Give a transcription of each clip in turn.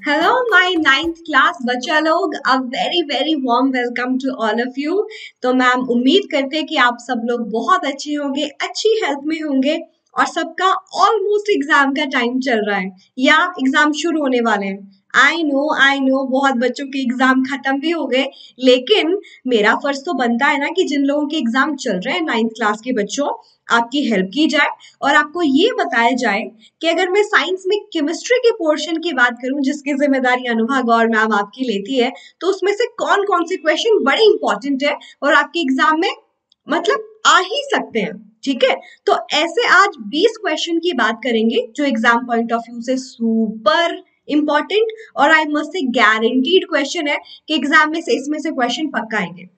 Hello, my ninth class बच्चा लोग, a very very warm welcome to all of you। तो ma'am उम्मीद करते हैं कि आप सब लोग बहुत अच्छे होंगे, अच्छी हेल्थ में होंगे और सबका ऑलमोस्ट एग्जाम का टाइम चल रहा है या एग्जाम शुरू होने वाले हैं। आई नो बहुत बच्चों के एग्जाम खत्म भी हो गए, लेकिन मेरा फर्ज तो बनता है ना कि जिन लोगों के एग्जाम चल रहे हैं नाइन्थ क्लास के बच्चों, आपकी हेल्प की जाए और आपको ये बताया जाए कि अगर मैं साइंस में केमिस्ट्री के पोर्शन की बात करूं जिसकी जिम्मेदारी अनुभा गौर मैम आपकी लेती है, तो उसमें से कौन कौन से क्वेश्चन बड़े इंपॉर्टेंट है और आपके एग्जाम में मतलब आ ही सकते हैं। ठीक है, तो ऐसे आज 20 क्वेश्चन की बात करेंगे जो एग्जाम पॉइंट ऑफ व्यू से सुपर इंपॉर्टेंट और I must say guaranteed question है कि एग्जाम में से इसमें से क्वेश्चन पक्का आएंगे।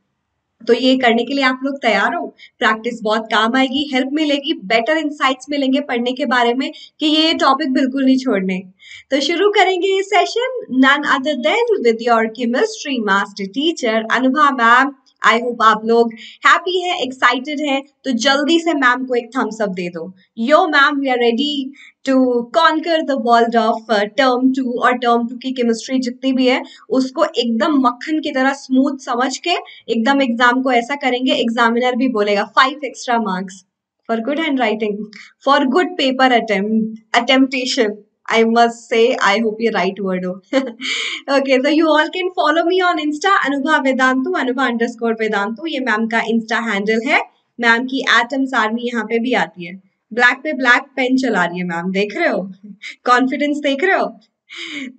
तो ये करने के लिए आप लोग तैयार हो? प्रैक्टिस बहुत काम आएगी, हेल्प मिलेगी, बेटर इंसाइट्स मिलेंगे पढ़ने के बारे में कि ये टॉपिक बिल्कुल नहीं छोड़ने। तो शुरू करेंगे ये session none other than with your chemistry master teacher Anubha ma'am. I hope आप लोग हैप्पी है, एक्साइटेड है, तो जल्दी से मैम को एक थम्स अप दे दो। Yo ma'am, we are ready to conquer the world of term 2 और टर्म 2 की केमिस्ट्री जितनी भी है उसको एकदम मक्खन की तरह स्मूथ समझ के एकदम एग्जाम को ऐसा करेंगे, एग्जामिनर भी बोलेगा 5 extra marks for good hand writing, for good paper attemptation. I must say, I hope you right word हो। Okay, so you all can follow me on Insta Anubha Vedantu, Anubha_Vedantu, ये ma'am का Insta handle है। Ma'am की atoms army यहाँ पे भी आती है। ब्लैक पे ब्लैक पेन चला रही है मैम, देख रहे हो? कॉन्फिडेंस देख रहे हो?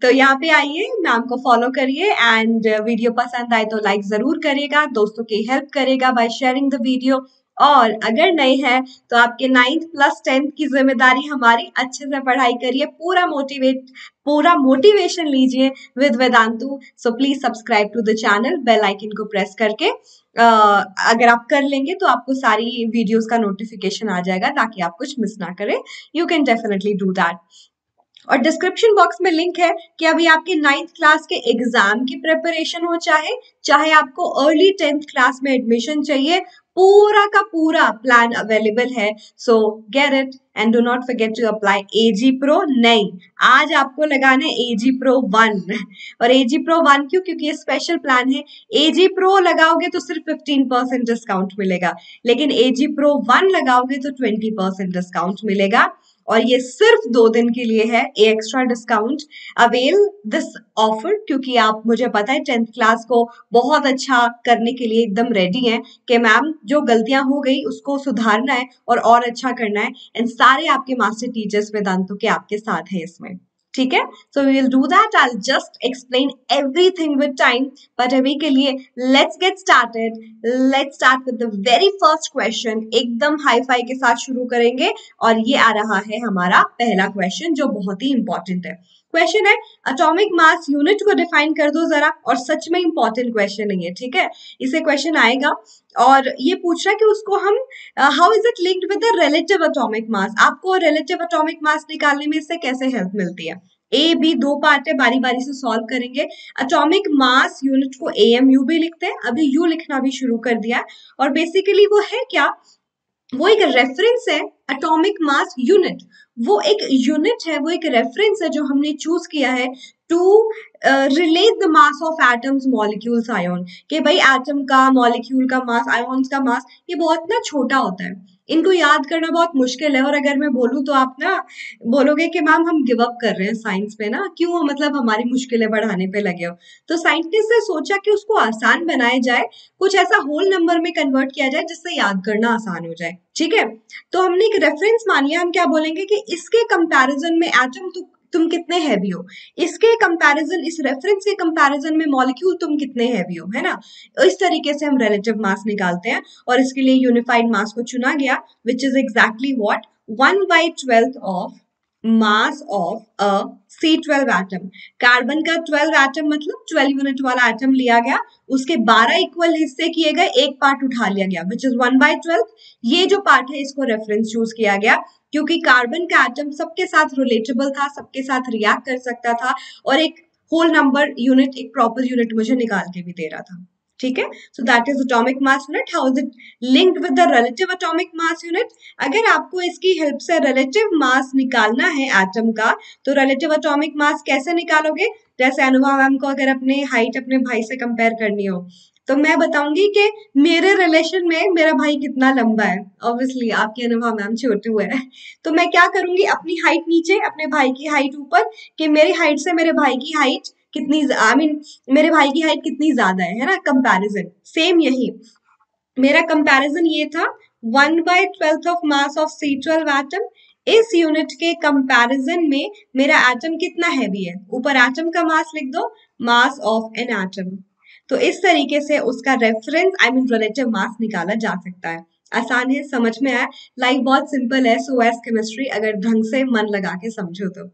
तो यहाँ पे आइए, मैम को फॉलो करिए एंड वीडियो पसंद आए तो लाइक जरूर करिएगा, दोस्तों की हेल्प करेगा बाय शेयरिंग द वीडियो। और अगर नए हैं तो आपके 9th प्लस 10th की जिम्मेदारी हमारी, अच्छे से पढ़ाई करिए, पूरा मोटिवेशन लीजिए with Vedantu. So please subscribe to the channel, bell icon को प्रेस करके अगर आप कर लेंगे तो आपको सारी वीडियोस का नोटिफिकेशन आ जाएगा ताकि आप कुछ मिस ना करें। You can definitely do that. और डिस्क्रिप्शन बॉक्स में लिंक है कि अभी आपके 9th क्लास के एग्जाम की प्रिपरेशन हो, चाहे आपको अर्ली 10th क्लास में एडमिशन चाहिए, पूरा का पूरा प्लान अवेलेबल है। So get it and do not forget to apply AG pro. नहीं, आज आपको लगाना है एजी प्रो 1। और एजी प्रो 1 क्यों? क्योंकि ये स्पेशल प्लान है। एजी प्रो लगाओगे तो सिर्फ 15% डिस्काउंट मिलेगा, लेकिन एजी प्रो 1 लगाओगे तो 20% डिस्काउंट मिलेगा। और ये सिर्फ 2 दिन के लिए है a extra discount. Avail this offer, क्योंकि आप, मुझे पता है 10th क्लास को बहुत अच्छा करने के लिए एकदम रेडी हैं कि मैम जो गलतियां हो गई उसको सुधारना है और अच्छा करना है। एंड सारे आपके मास्टर टीचर्स वेदांतु के आपके साथ हैं इसमें। ठीक है, so we will do that. I just explain everything with time, but अभी के लिए let's get started. Let's start with the very first question. एकदम हाई फाई के साथ शुरू करेंगे और ये आ रहा है हमारा पहला क्वेश्चन जो बहुत ही इंपॉर्टेंट है। क्वेश्चन है एटॉमिक मास यूनिट को डिफाइन कर दो जरा, और सच में इंपॉर्टेंट क्वेश्चन है ये। ठीक है, इसे क्वेश्चन आएगा और ये पूछ रहा है कि उसको हम how is it linked with the relative atomic mass. आपको रिलेटिव एटॉमिक मास निकालने में इससे कैसे हेल्प मिलती है? ए बी 2 पार्ट है, बारी बारी से सॉल्व करेंगे। एटॉमिक मास यूनिट को एएमयू भी लिखते हैं, अभी यू लिखना भी शुरू कर दिया। और बेसिकली वो है क्या? वो एक रेफरेंस है। एटॉमिक मास यूनिट वो एक यूनिट है, वो एक रेफरेंस है जो हमने चूज किया है to relate the mass of atoms molecules ion. कि भाई एटम का, मॉलिक्यूल का मास, आयोन्स का मास ये बहुत ना छोटा होता है, इनको याद करना बहुत मुश्किल है। और अगर मैं बोलूं तो आप ना बोलोगे कि मैम हम गिव अप कर रहे हैं साइंस पे ना, क्यों मतलब हमारी मुश्किलें बढ़ाने पे लगे हो। तो साइंटिस्ट ने सोचा कि उसको आसान बनाया जाए, कुछ ऐसा होल नंबर में कन्वर्ट किया जाए जिससे याद करना आसान हो जाए। ठीक है, तो हमने एक रेफरेंस मान लिया। हम क्या बोलेंगे कि इसके कंपैरिजन में एटम तुम कितने हैवी हो, इसके कंपैरिजन, इस रेफरेंस के कंपैरिजन में मॉलिक्यूल तुम कितने हैवी हो, है ना। इस तरीके से हम रिलेटिव मास निकालते हैं और इसके लिए यूनिफाइड मास को चुना गया, which is exactly what 1/12 of mass of a C12 atom. Carbon का 12 एटम मतलब 12 यूनिट वाला एटम लिया गया, उसके 12 इक्वल हिस्से किए गए, एक पार्ट उठा लिया गया, विच इज 1/12। ये जो पार्ट है इसको रेफरेंस चूज किया गया क्योंकि कार्बन का एटम सबके साथ रिलेटेबल था, सबके साथ रिएक्ट कर सकता था और एक होल नंबर यूनिट, एक प्रॉपर यूनिट मुझे निकाल के भी दे रहा था। ठीक है, so that is atomic mass unit. How is it linked with the relative atomic mass unit? अगर आपको इसकी हेल्प से रिलेटिव मास निकालना है एटम का, तो रिलेटिव एटॉमिक मास कैसे निकालोगे? जैसे अनुभव मैम को अगर अपने हाइट अपने भाई से कंपेयर करनी हो, तो मैं बताऊंगी कि मेरे रिलेशन में मेरा भाई कितना लंबा है. ऑब्वियसली आपकी अनुभव मैम छोटू है, तो मैं क्या करूंगी, अपनी हाइट नीचे, अपने भाई की हाइट ऊपर, कि मेरी हाइट से मेरे भाई की हाइट कितनी, आई मीन मेरे भाई की हाइट कितनी ज्यादा है ना, कंपैरिजन. सेम यही मेरा कंपैरिजन ये था, 1/12 of mass of C12 atom. इस यूनिट के कंपैरिजन में मेरा एटम कितना हैवी है, ऊपर एटम का मास लिख दो, मास ऑफ एन एटम. तो इस तरीके से उसका reference I mean relative mass निकाला जा सकता है. आसान है, समझ में आया. लाइफ बहुत सिंपल है, सो एज केमिस्ट्री, अगर ढंग से मन लगा के समझो तो.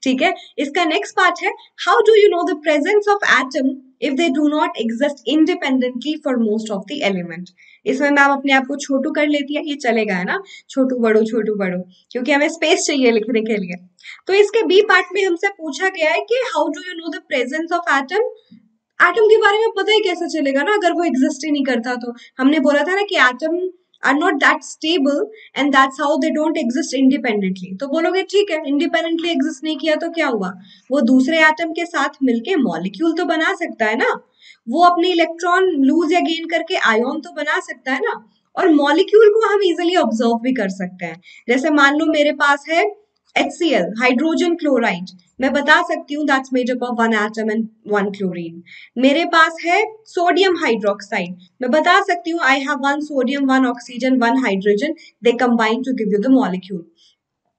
ठीक है, इसका नेक्स्ट पार्ट है, how do you know the presence of atom if they do not exist independently for most of the element. इसमें मैम अपने आप को छोटू कर लेती है, ये चलेगा है ना, छोटू बड़ो, क्योंकि हमें स्पेस चाहिए लिखने के लिए. तो इसके बी पार्ट में हमसे पूछा गया है कि how do you know the presence of atom. Atom के बारे में पता ही कैसे चलेगा ना, अगर वो एग्जिस्ट ही नहीं करता तो. हमने बोला था ना कि atom are not that stable and that's how they don't exist independently. तो बोलोगे ठीक है, इंडिपेंडेंटली एग्जिस्ट नहीं किया तो क्या हुआ, वो दूसरे एटम के साथ मिलके मॉलिक्यूल तो बना सकता है ना, वो अपने इलेक्ट्रॉन लूज या गेन करके आयन तो बना सकता है ना, और मॉलिक्यूल को हम इजिली ऑब्जर्व भी कर सकते हैं. जैसे मान लो मेरे पास है HCl, हाइड्रोजन क्लोराइड, मैं बता सकती हूँ that's made up of 1 atom and 1 chlorine. मेरे पास है सोडियम हाइड्रोक्साइड, मैं बता सकती हूँ I have 1 sodium 1 oxygen 1 hydrogen, they combine to give you the molecule.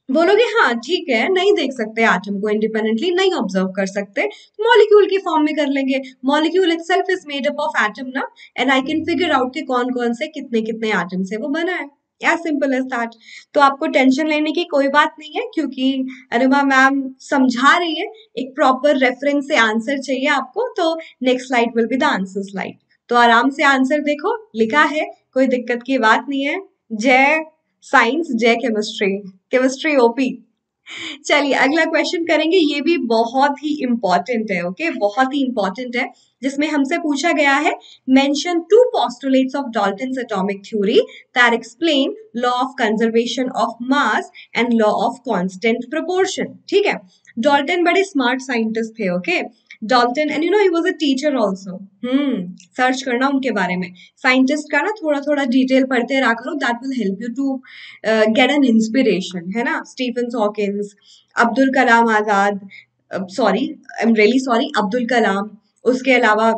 बोलोगे हाँ ठीक है, नहीं देख सकते एटम को इंडिपेंडेंटली, नहीं ऑब्जर्व कर सकते, मॉलिक्यूल की फॉर्म में कर लेंगे. Molecule itself is made up of atom ना, and I can figure out के कौन कौन से कितने कितने एटम से वो बना है. As simple as that. तो आपको टेंशन लेने की कोई बात नहीं है, क्योंकि अनुमा मैम समझा रही है, एक प्रॉपर रेफरेंस से आंसर चाहिए आपको, तो next slide will be the answer slide. तो आराम से आंसर देखो, लिखा है, कोई दिक्कत की बात नहीं है. जय साइंस, जय केमिस्ट्री, केमिस्ट्री ओपी. चलिए अगला क्वेश्चन करेंगे, ये भी बहुत ही इंपॉर्टेंट है. ओके, बहुत ही इंपॉर्टेंट है, जिसमें हमसे पूछा गया है, mention 2 postulates of Dalton's atomic theory that explain law of conservation of mass and law of constant proportion. ठीक है, डॉल्टन बड़े स्मार्ट साइंटिस्ट थे. Okay, Dalton and you know he was a teacher also. Search करना उनके बारे में, scientist का ना थोड़ा थोड़ा डिटेल पढ़ते रहा करो, that will help you to get an inspiration, है ना. Stephen Hawkins, Abdul Kalam Azad, sorry I am really sorry, Abdul Kalam. उसके अलावा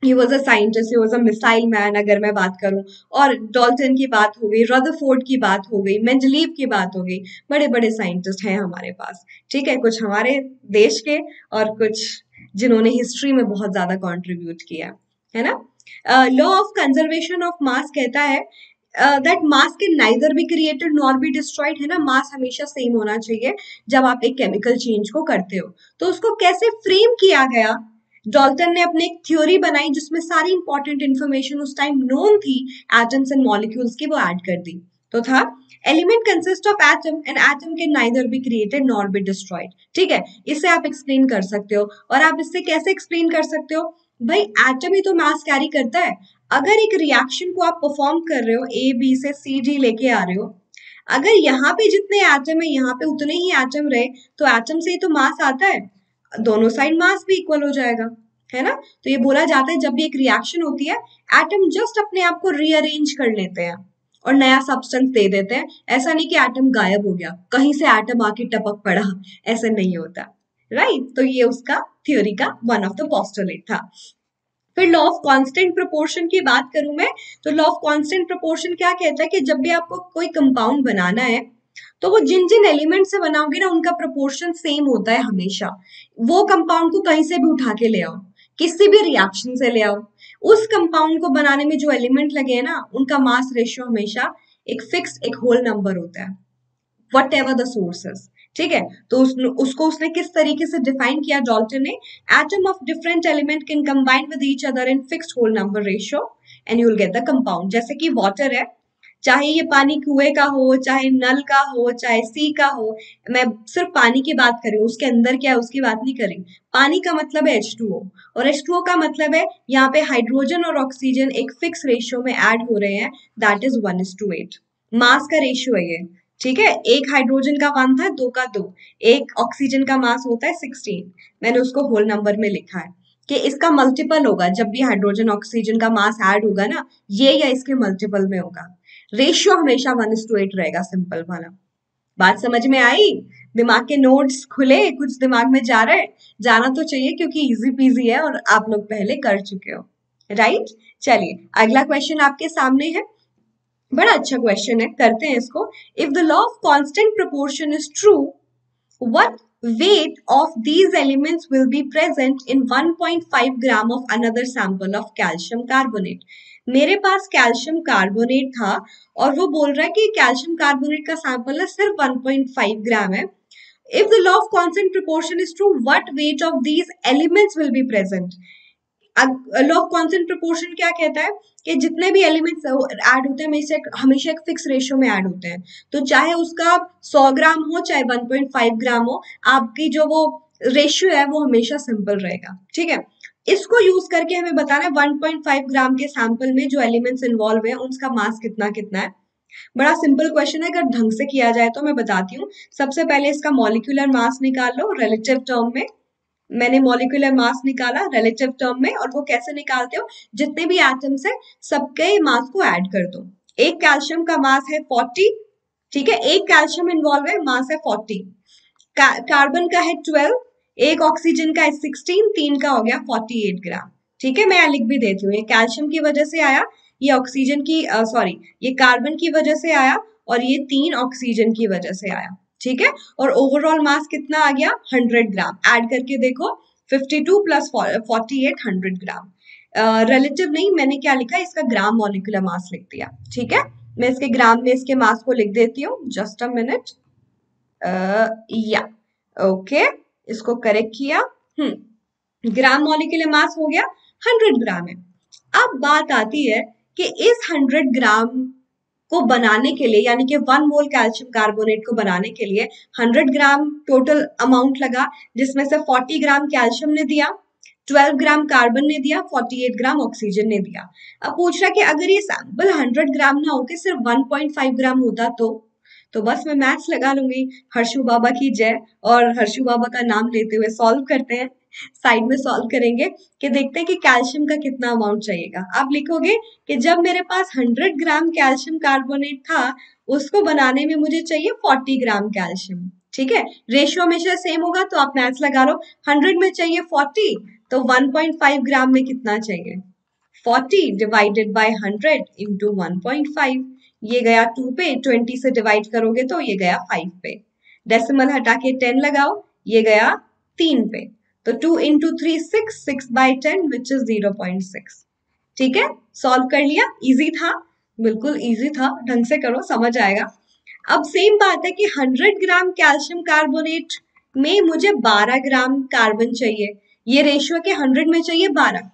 he was a scientist, he was a missile man अगर मैं बात करूं, और डॉल्टन की बात हो गई, रदरफोर्ड की बात हो गई, मेंडलीव की बात हो गई. बड़े बड़े साइंटिस्ट हैं हमारे पास. ठीक है, कुछ हमारे देश के और कुछ जिन्होंने हिस्ट्री में बहुत ज्यादा कंट्रीब्यूट किया है ना. Law of conservation of mass कहता है that mass can neither be created nor be destroyed, है ना. मास हमेशा सेम होना चाहिए जब आप एक केमिकल चेंज को करते हो. तो उसको कैसे फ्रेम किया गया, डॉल्टन ने अपनी एक थ्योरी बनाई जिसमें सारी इंपॉर्टेंट इंफॉर्मेशन उस टाइम नोन थी एटम्स एंड मॉलिक्यूल्स की, वो ऐड कर दी. तो था, element consist of atom and atom can neither be created nor be destroyed. ठीक है, इसे आप एक्सप्लेन कर सकते हो. और आप इससे कैसे एक्सप्लेन कर सकते हो, भाई एटम ही तो मास कैरी करता है. अगर एक रिएक्शन को आप परफॉर्म कर रहे हो, A B से C D लेके आ रहे हो, अगर यहाँ पे जितने एटम है यहाँ पे उतने ही एटम रहे, तो एटम से ही तो मास आता है, दोनों साइड मास भी इक्वल हो जाएगा, है ना. तो ये बोला जाता है जब भी एक रिएक्शन होती है, एटम जस्ट अपने आप को रीअरेंज कर लेते हैं और नया सब्सटेंस दे देते हैं. ऐसा नहीं कि एटम गायब हो गया, कहीं से एटम आके टपक पड़ा, ऐसा नहीं होता. राइट, तो ये उसका थ्योरी का वन ऑफ द पोस्टुलेट था. फिर लॉ ऑफ कांस्टेंट प्रोपोर्शन की बात करूं मैं, तो लॉ ऑफ कांस्टेंट प्रोपोर्शन क्या कहता है कि जब भी आपको कोई कंपाउंड बनाना है, तो वो जिन जिन एलिमेंट से बनाओगे ना, उनका प्रोपोर्शन सेम होता है हमेशा. वो कंपाउंड को कहीं से भी उठा के ले आओ, किसी भी रिएक्शन से ले आओ, उस कंपाउंड को बनाने में जो एलिमेंट लगे हैं ना, उनका मास रेशियो हमेशा एक फिक्स्ड, एक होल नंबर होता है, वट एवर द सोर्सेस. ठीक है, तो उसको उसने किस तरीके से डिफाइन किया डॉल्टन ने, atom of different element can combine with each other in fixed whole number ratio and you will get the compound. जैसे कि वाटर है, चाहे ये पानी कुएं का हो, चाहे नल का हो, चाहे सी का हो। मैं सिर्फ पानी की बात कर रही हूँ, उसके अंदर क्या है उसकी बात नहीं कर रही। पानी का मतलब है H2O, और H2O का मतलब है यहाँ पे हाइड्रोजन और ऑक्सीजन एक फिक्स रेशियो में ऐड हो रहे हैं, दैट इज 1:8। मास का रेशियो है ये, ठीक है। एक हाइड्रोजन का 1 था, 2 का 2। एक ऑक्सीजन का मास होता है 16, मैंने उसको होल नंबर में लिखा है कि इसका मल्टीपल होगा जब भी हाइड्रोजन ऑक्सीजन का मास ऐड होगा ना, ये या इसके मल्टीपल में होगा। रेशियो हमेशा 1:8 रहेगा, सिंपल वाला। बात समझ में आई? दिमाग के नोट्स खुले, कुछ दिमाग में जा रहा है? जाना तो चाहिए क्योंकि इजी पीजी है और आप लोग पहले कर चुके हो, राइट। चलिए अगला क्वेश्चन आपके सामने है, बड़ा अच्छा क्वेश्चन है, करते हैं इसको। If the law of constant proportion is true, what weight of these elements will be present in 1.5 gram of another sample of calcium carbonate? मेरे पास कैल्शियम कार्बोनेट था और वो बोल रहा है कि कैल्शियम कार्बोनेट का सैंपल है सिर्फ 1.5 ग्राम है। If the law of constant proportion is true, what weight of these elements will be present? Law of constant proportion क्या कहता है कि जितने भी एलिमेंट्स ऐड होते हैं हमेशा एक फिक्स रेशियो में ऐड होते हैं। तो चाहे उसका 100 ग्राम हो चाहे 1.5 ग्राम हो, आपकी जो वो रेशियो है वो हमेशा सिंपल रहेगा, ठीक है। इसको यूज करके हमें बताना है 1.5 ग्राम के सैंपल में जो एलिमेंट्स इन्वॉल्व है उनका मास कितना कितना है। बड़ा सिंपल क्वेश्चन है, अगर ढंग से किया जाए तो। मैं बताती हूँ, सबसे पहले इसका मॉलिक्यूलर मास निकाल लो रिलेटिव टर्म में। मैंने मॉलिक्यूलर मास निकाला रिलेटिव टर्म में, और वो कैसे निकालते हो, जितने भी एटम्स है सबके मास को ऐड कर दो। एक कैल्शियम का मास है 40, ठीक है, एक कैल्शियम इन्वॉल्व है, मास है 40। कार्बन का है 12, एक ऑक्सीजन का है 16, तीन का हो गया 48 ग्राम, ठीक है। मैं यहाँ लिख भी देती हूँ, ये कैल्शियम की वजह से आया, ये ऑक्सीजन की सॉरी ये कार्बन की वजह से आया, और ये 3 ऑक्सीजन की वजह से आया, ठीक है। और ओवरऑल मास कितना आ गया 100 ग्राम। ऐड करके देखो 52 प्लस 48 100 ग्राम। रिलेटिव नहीं, मैंने क्या लिखा, इसका ग्राम मॉलिक्यूलर मास लिख दिया, ठीक है। मैं इसके ग्राम में इसके मास को लिख देती हूँ, जस्ट अ मिनट। या ओके, इसको करेक्ट किया। ग्राम मॉलिक्यूलर मास हो गया 100 ग्राम है। अब बात आती है कि इस 100 ग्राम को बनाने के लिए, यानी कि 1 मोल कैल्शियम कार्बोनेट को बनाने के लिए 100 ग्राम टोटल अमाउंट लगा, जिसमें से 40 ग्राम कैल्शियम ने दिया, 12 ग्राम कार्बन ने दिया, 48 ग्राम ऑक्सीजन ने दिया। अब पूछ रहा है कि अगर ये सैंपल 100 ग्राम ना होकर सिर्फ 1.5 ग्राम होता तो बस मैं मैथ्स लगा लूंगी, हर्षु बाबा की जय, और हर्षु बाबा का नाम लेते हुए सॉल्व करते हैं। साइड में सॉल्व करेंगे कि देखते हैं कि कैल्शियम का कितना अमाउंट चाहिएगा। आप लिखोगे कि जब मेरे पास 100 ग्राम कैल्शियम कार्बोनेट था, उसको बनाने में मुझे चाहिए 40 ग्राम कैल्शियम, ठीक है। रेशियो हमेशा सेम होगा, तो आप मैथ्स लगा लो। 100 में चाहिए 40, तो 1.5 ग्राम में कितना चाहिए, 40 डिवाइडेड बाय 100 इंटू 1.5। ये गया 2 पे, 20 से डिवाइड करोगे तो ये गया 5 पे। डेसिमल हटा के 10 लगाओ, ये गया 3 पे। तो 2 इंटू 3 6, 6 बाई 10 विच इज 0.6, ठीक है। सॉल्व कर लिया, इजी था, बिल्कुल इजी था, ढंग से करो समझ आएगा। अब सेम बात है कि 100 ग्राम कैल्शियम कार्बोनेट में मुझे 12 ग्राम कार्बन चाहिए। ये रेशियो के 100 में चाहिए 12,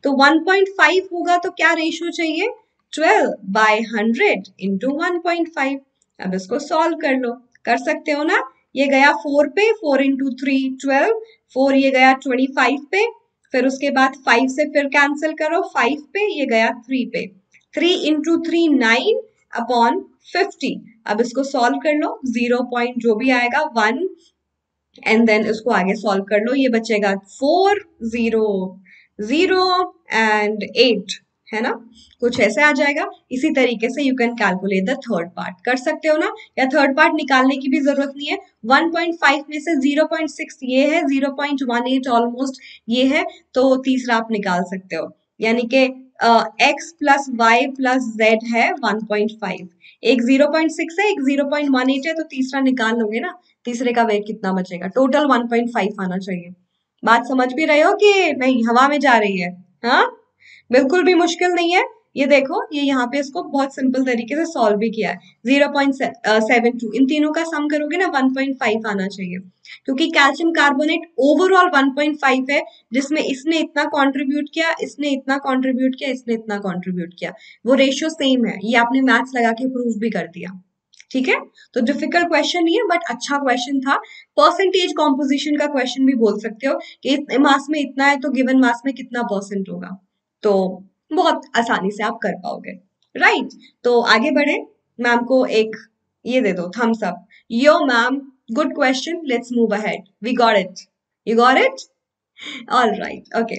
तो 1.5 होगा तो क्या रेशियो चाहिए, 12 बाय 100 इंटू 1.5। अब इसको सॉल्व कर लो, कर सकते हो ना। ये गया 4 पे, 4 इंटू 3 12, 4 ये गया 25 पे, फिर उसके बाद 5 से फिर कैंसिल करो 5 पे, ये गया 3 पे। 3 इंटू 3 9 अपॉन 50। अब इसको सॉल्व कर लो, 0 पॉइंट जो भी आएगा 1, एंड देन इसको आगे सॉल्व कर लो, ये बचेगा 4 0 0 एंड 8, है ना, कुछ ऐसे आ जाएगा। इसी तरीके से you can calculate the third part, कर सकते हो ना, या थर्ड पार्ट निकालने की भी जरूरत नहीं है। 1.5 में से 0.6 ये है, 0.18 ऑलमोस्ट ये है, तो तीसरा आप निकाल सकते हो, यानी कि x plus Y plus Z है 1.5, एक 0.6 है, एक 0.18 है, तो तीसरा निकाल लोगे ना, तीसरे का वेट कितना बचेगा, टोटल 1.5 आना चाहिए। बात समझ भी रहे हो कि नहीं, हवा में जा रही है? हाँ, बिल्कुल भी मुश्किल नहीं है। ये देखो, ये यहाँ पे इसको बहुत सिंपल तरीके से सॉल्व भी किया है। 0.72, इन तीनों का सम करोगे ना 1.5 आना चाहिए, क्योंकि कैल्शियम कार्बोनेट ओवरऑल 1.5 है, जिसमें इसने इतना कंट्रीब्यूट किया, इसने इतना कंट्रीब्यूट किया, इसने इतना कंट्रीब्यूट किया, वो रेशियो सेम है। ये आपने मैथ्स लगा के प्रूव भी कर दिया। ठीक है, तो डिफिकल्ट क्वेश्चन नहीं है, बट अच्छा क्वेश्चन था। परसेंटेज कॉम्पोजिशन का क्वेश्चन भी बोल सकते हो कि इतने मास में इतना है तो गिवन मास में कितना परसेंट होगा, तो बहुत आसानी से आप कर पाओगे। राइट, तो आगे बढ़े। मैम को एक ये दे दो, thumbs up. Yo ma'am, good question, let's move ahead, we got it, you got it, all right, okay.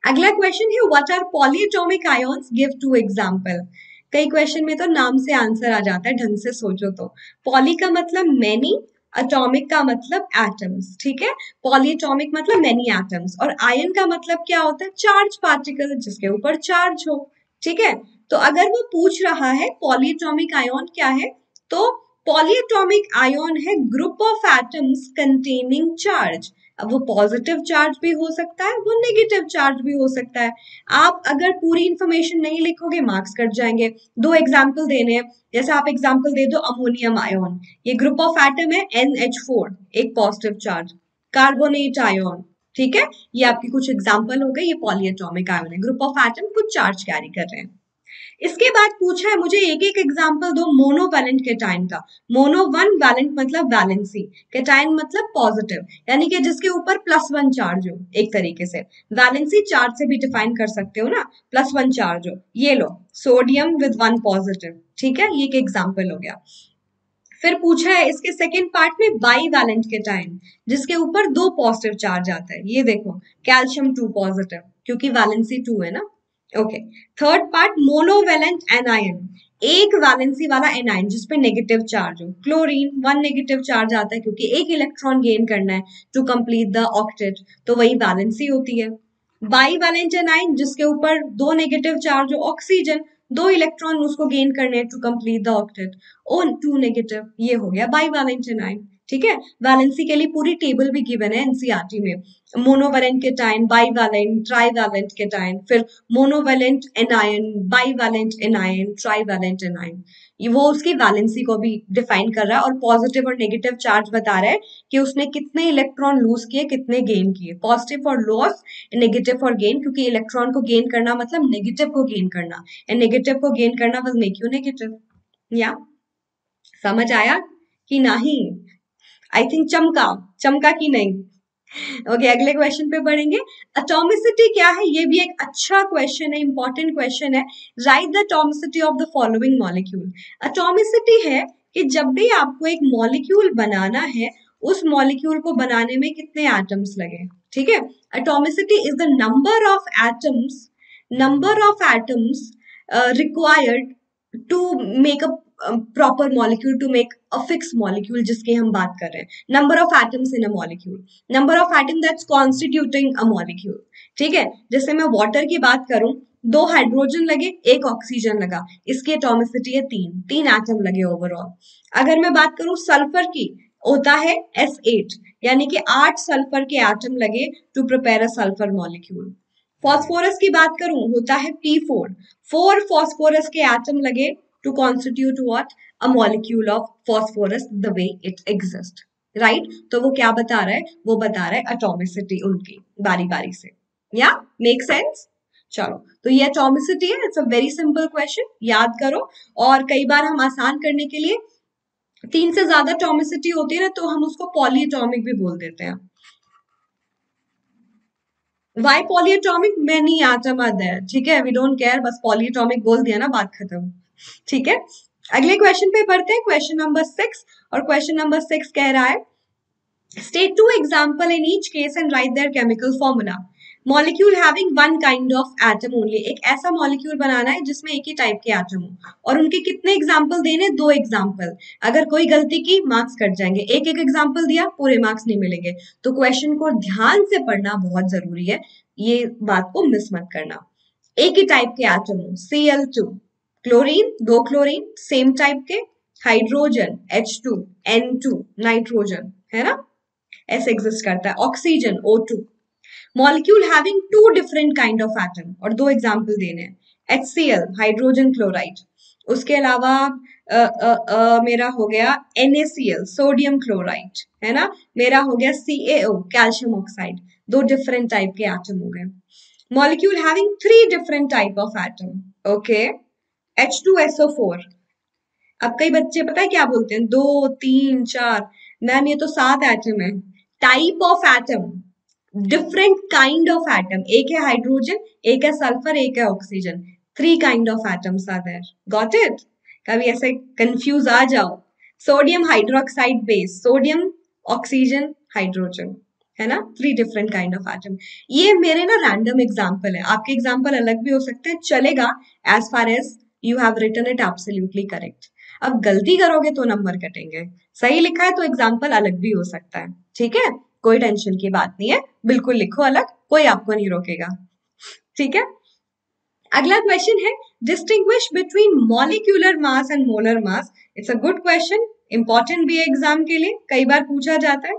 अगला क्वेश्चन है, what are polyatomic ions, give two example. कई क्वेश्चन में तो नाम से आंसर आ जाता है, ढंग से सोचो तो। पॉली का मतलब मैनी, एटॉमिक का मतलब एटम्स, ठीक है। पॉलीएटॉमिक मतलब मैनी एटम्स, और आयन का मतलब क्या होता है, चार्ज पार्टिकल, जिसके ऊपर चार्ज हो। ठीक है, तो अगर वो पूछ रहा है पॉलीएटॉमिक आयन क्या है, तो पॉलीएटॉमिक आयन है group of atoms containing charge. अब वो पॉजिटिव चार्ज भी हो सकता है, वो नेगेटिव चार्ज भी हो सकता है। आप अगर पूरी इंफॉर्मेशन नहीं लिखोगे, मार्क्स कट जाएंगे। दो एग्जाम्पल देने हैं, जैसे आप एग्जाम्पल दे दो अमोनियम आयन, ये ग्रुप ऑफ एटम है NH4, एक पॉजिटिव चार्ज। कार्बोनेट आयन, ठीक है, ये आपकी कुछ एग्जाम्पल हो गए, ये पॉलीएटॉमिक आयन है, ग्रुप ऑफ एटम कुछ चार्ज कैरी कर रहे हैं। इसके बाद पूछा है मुझे एक एक एग्जाम्पल दो मोनोवैलेंट केटाइन का। मोनो वन, वैलेंट मतलब वैलेंसी, केटाइन मतलब पॉजिटिव, यानी कि जिसके ऊपर +1 चार्ज हो, एक तरीके से वैलेंसी चार्ज से भी डिफाइन कर सकते हो ना, +1 चार्ज हो। ये लो, सोडियम विद 1 पॉजिटिव, ठीक है, ये एक एग्जाम्पल हो गया। फिर पूछा है इसके सेकेंड पार्ट में बाई वैलेंट केटाइन, जिसके ऊपर 2 पॉजिटिव चार्ज आता है। ये देखो, कैल्शियम 2 पॉजिटिव, क्योंकि वैलेंसी 2 है ना। Okay, third part monovalent anion, एक वैलेंसी वाला एनायन जिसपे नेगेटिव चार्ज हो। क्लोरीन 1 नेगेटिव चार्ज आता है, क्योंकि एक इलेक्ट्रॉन गेन करना है टू कंप्लीट द ऑक्टेट, तो वही वैलेंसी होती है। बाई वैलेंट एनायन, जिसके ऊपर 2 नेगेटिव चार्ज हो, ऑक्सीजन, 2 इलेक्ट्रॉन उसको गेन करने हैं to complete the octet, O 2 negative, ये हो गया बाई वैलेंट एनायन। ठीक है, वैलेंसी के लिए पूरी टेबल भी गिवन है एनसीईआरटी में, monovalent cation, bivalent, trivalent cation, फिर monovalent anion, bivalent anion, trivalent anion, ये वो उसकी वैलेंसी को भी डिफाइन कर रहा है, और पॉजिटिव और नेगेटिव चार्ज बता रहा है कि उसने कितने इलेक्ट्रॉन लूज किए, कितने गेन किए, positive for loss, negative for gain, क्योंकि इलेक्ट्रॉन को गेन करना मतलब नेगेटिव को गेन करना, एंड नेगेटिव को गेन करना विल मेक यू नेगेटिव। या समझ आया कि नहीं? आई थिंक चमका, चमका कि नहीं? ओके, अगले क्वेश्चन पे बढ़ेंगे। एटॉमिसिटी क्या है, ये भी एक अच्छा क्वेश्चन है, इंपॉर्टेंट क्वेश्चन है। Right the atomicity of the following molecule. Atomicity है कि जब भी आपको एक मॉलिक्यूल बनाना है, उस मॉलिक्यूल को बनाने में कितने एटम्स लगे। ठीक है, atomicity is the number of atoms required to make a proper molecule, to make a fix molecule, जिसकी हम बात कर रहे हैं। Number of atoms in a molecule, number of atom that's constituting a molecule. ठीक है, जैसे मैं वाटर की बात करूं, 2 हाइड्रोजन लगे, 1 ऑक्सीजन लगा, इसकी एटॉमिसिटी है 3 एटम लगे ओवरऑल। अगर मैं बात करूं सल्फर की, होता है S8, यानी कि 8 सल्फर के एटम लगे to prepare a sulphur molecule. Phosphorus की बात करूं, होता है P4, 4 फॉस्फोरस के एटम लगे to constitute what? A molecule of phosphorus the way it exists. Right, तो वो क्या बता रहा है, वो बता रहा है एटॉमिसिटी उनकी बारी बारी से। या मेक सेंस? चलो, तो ये एटॉमिसिटी है, it's a very simple question, याद करो। और कई बार हम आसान करने के लिए 3 से ज्यादा एटॉमिसिटी होती है ना, तो हम उसको पॉलीएटॉमिक भी बोल देते हैं। Why polyatomic, many atom are there, ठीक है, वी डोंट केयर, बस पॉलीएटॉमिक बोल दिया ना, बात खत्म। ठीक है, अगले क्वेश्चन पे पढ़ते हैं, क्वेश्चन नंबर 6। और क्वेश्चन नंबर 6 कह रहा है, state 2 example in each case and write their chemical formula. Molecule having one kind of atom only, एक ऐसा मॉलिक्यूल बनाना है जिसमें एक ही टाइप के एटम हो, और उनके कितने एग्जाम्पल देने, 2 एग्जाम्पल। अगर कोई गलती की, मार्क्स कट जाएंगे, एक एक एग्जाम्पल दिया, पूरे मार्क्स नहीं मिलेंगे। तो क्वेश्चन को ध्यान से पढ़ना बहुत जरूरी है, ये बात को मिस मत करना। एक ही टाइप के एटम हो, Cl2, chlorine 2 chlorine same type के, हाइड्रोजन H2, N2 नाइट्रोजन, है ना, ऐसे एग्जिस्ट करता है। Oxygen O2, molecule having 2 different kind of atom, और 2 एग्जांपल देने हैं। HCl hydrogen chloride. उसके अलावा मेरा हो गया NaCl सोडियम क्लोराइड, है ना। मेरा हो गया CaO कैल्शियम ऑक्साइड। दो डिफरेंट टाइप के एटम हो गए। Molecule having 3 different type of atom, okay. H2SO4। अब कई बच्चे पता है क्या बोलते हैं, 2 3 4, मैम ये तो 7 एटम है। Type of atom, different kind of atom, एक है हाइड्रोजन, एक है सल्फर, एक है oxygen. 3 kind of atoms are there, got it. कभी ऐसे कंफ्यूज आ जाओ, sodium hydroxide base, sodium oxygen hydrogen, है ना। 3 डिफरेंट काइंड ऑफ एटम। ये मेरे ना रैंडम एग्जाम्पल है, आपके एग्जाम्पल अलग भी हो सकते हैं, चलेगा, as far as you have written it absolutely correct. अब गलती करोगे तो नंबर कटेंगे, सही लिखा है तो एग्जाम्पल अलग भी हो सकता है, ठीक है। कोई टेंशन की बात नहीं है, बिल्कुल लिखो अलग, कोई आपको नहीं रोकेगा, ठीक है। अगला क्वेश्चन है, distinguish between molecular mass and molar mass. It's a good question, important भी है एग्जाम के लिए, कई बार पूछा जाता है।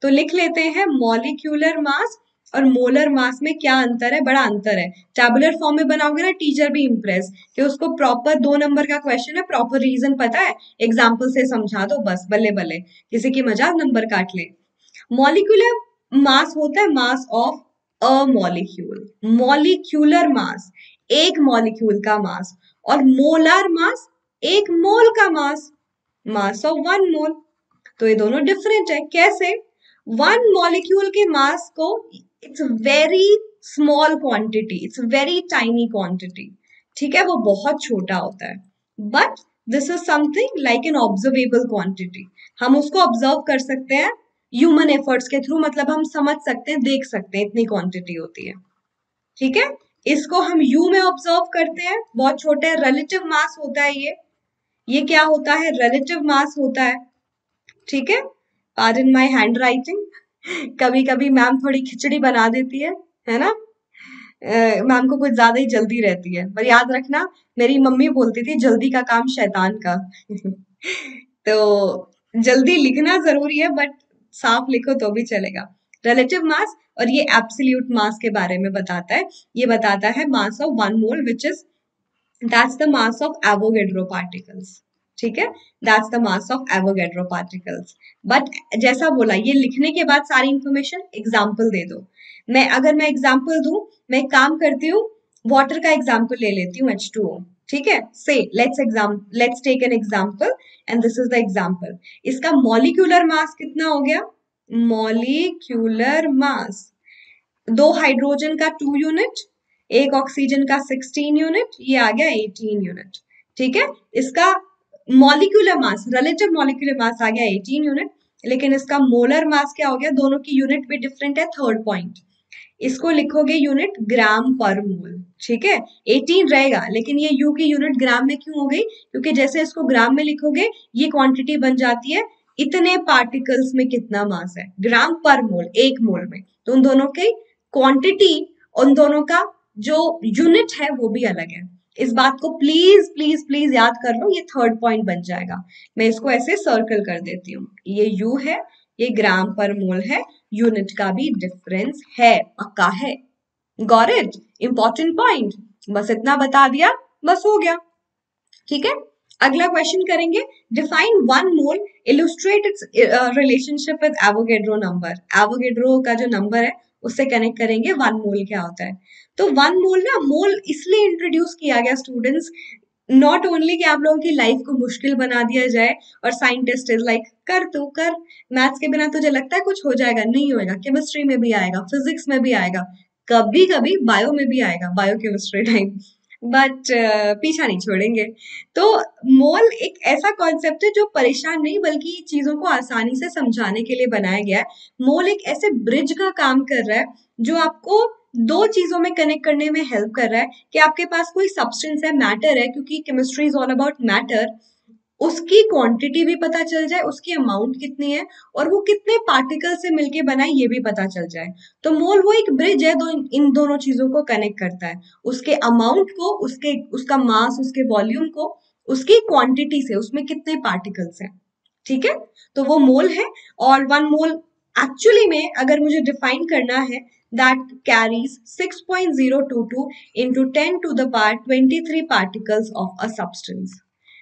तो लिख लेते हैं, मॉलिक्यूलर मास और मोलर मास में क्या अंतर है। बड़ा अंतर है, टैबुलर फॉर्म में बनाओगे ना टीचर भी इंप्रेस कि उसको प्रॉपर 2 नंबर का क्वेश्चन है, प्रॉपर रीजन पता है, एग्जाम्पल से समझा दो बस, बल्ले बल्ले, किसी की मजाक नंबर काट ले। मॉलिक्यूलर मास होता है मास of a molecule, molecular mass एक मॉलिक्यूल का मास, और मोलर मास एक मोल का मास, मास ऑफ 1 मोल। तो ये दोनों डिफरेंट है, कैसे। 1 मॉलिक्यूल के मास को, it's very small quantity, it's very tiny quantity, ठीक है, वो बहुत छोटा होता है। But this is something like an observable quantity, हम उसको ऑब्जर्व कर सकते हैं ह्यूमन एफर्ट्स के थ्रू, मतलब हम समझ सकते हैं, देख सकते हैं, इतनी क्वांटिटी होती है, ठीक है। इसको हम यू में ऑब्जर्व करते हैं, बहुत छोटे, रिलेटिव मास होता है ये क्या होता है, रिलेटिव मास होता है, ठीक है। पार्डन माय हैंड राइटिंग, कभी कभी मैम थोड़ी खिचड़ी बना देती है ना। मैम को कुछ ज्यादा ही जल्दी रहती है, पर याद रखना, मेरी मम्मी बोलती थी जल्दी का काम शैतान का। तो जल्दी लिखना जरूरी है, बट साफ लिखो तो भी चलेगा। रिलेटिव मास, और ये एब्सोल्यूट मास के बारे में बताता है। ये बताता है मास of 1 mole which is, that's the mass of Avogadro particles, ठीक है, that's the mass of Avogadro particles. But जैसा बोला, ये लिखने के बाद सारी इंफॉर्मेशन एग्जाम्पल दे दो। मैं एग्जाम्पल दूं, मैं एक काम करती हूँ, वाटर का एग्जाम्पल ले लेती हूँ, H2O, ठीक है। Say let's take an example and this is the example. इसका मॉलिक्यूलर मास कितना हो गया, मॉलिक्यूलर मास, 2 हाइड्रोजन का 2 यूनिट, एक ऑक्सीजन का 16 यूनिट, ये आ गया 18 यूनिट, ठीक है। इसका molecular mass, relative molecular mass आ गया 18 यूनिट, लेकिन इसका मोलर मास क्या हो गया, दोनों की यूनिट भी डिफरेंट है। थर्ड पॉइंट, इसको लिखोगे यूनिट ग्राम पर मोल, ठीक है। 18 रहेगा, लेकिन ये यू की यूनिट ग्राम में क्यों हो गई, क्योंकि जैसे इसको ग्राम में लिखोगे ये क्वांटिटी बन जाती है इतने पार्टिकल्स में कितना मास है, ग्राम पर मोल, एक मोल में। तो उन दोनों की क्वांटिटी, उन दोनों का जो यूनिट है वो भी अलग है। इस बात को प्लीज प्लीज प्लीज याद कर लो, ये थर्ड पॉइंट बन जाएगा। मैं इसको ऐसे सर्कल कर देती हूँ, ये यू है, ये ग्राम पर मोल है, यूनिट का भी डिफरेंस है, पक्का है। गॉट इट, इंपॉर्टेंट पॉइंट, बस इतना बता दिया, बस हो गया, ठीक है। अगला क्वेश्चन करेंगे, define 1 mole, illustrate it's relationship with Avogadro number. Avogadro का जो नंबर है उससे कनेक्ट करेंगे 1 मोल क्या होता है। तो 1 मोल ना, मोल इसलिए इंट्रोड्यूस किया गया स्टूडेंट्स, नॉट ओनली कि आप लोगों की लाइफ को मुश्किल बना दिया जाए और साइंटिस्ट इज लाइक कर तू कर, मैथ्स के बिना तुझे लगता है कुछ हो जाएगा, नहीं होएगा, केमिस्ट्री में भी आएगा, फिजिक्स में भी आएगा, कभी कभी बायो में भी आएगा, बायो केमिस्ट्री टाइम, बट पीछा नहीं छोड़ेंगे। तो मोल एक ऐसा कॉन्सेप्ट है जो परेशान नहीं बल्कि चीजों को आसानी से समझाने के लिए बनाया गया है। मोल एक ऐसे ब्रिज का काम कर रहा है जो आपको 2 चीजों में कनेक्ट करने में हेल्प कर रहा है, कि आपके पास कोई सब्सटेंस है, मैटर है, क्योंकि chemistry is all about matter, उसकी क्वांटिटी भी पता चल जाए, उसकी अमाउंट कितनी है, और वो कितने पार्टिकल से मिलके बना है ये भी पता चल जाए। तो मोल वो एक ब्रिज है, इन दोनों चीजों को कनेक्ट करता है, उसके अमाउंट को, उसका मास, उसके वॉल्यूम को, उसकी क्वांटिटी से, उसमें कितने पार्टिकल्स हैं, ठीक है। तो वो मोल है, और 1 मोल एक्चुअली में अगर मुझे डिफाइन करना है, that carries 6.022 into 10 to the power 23 particles of a substance.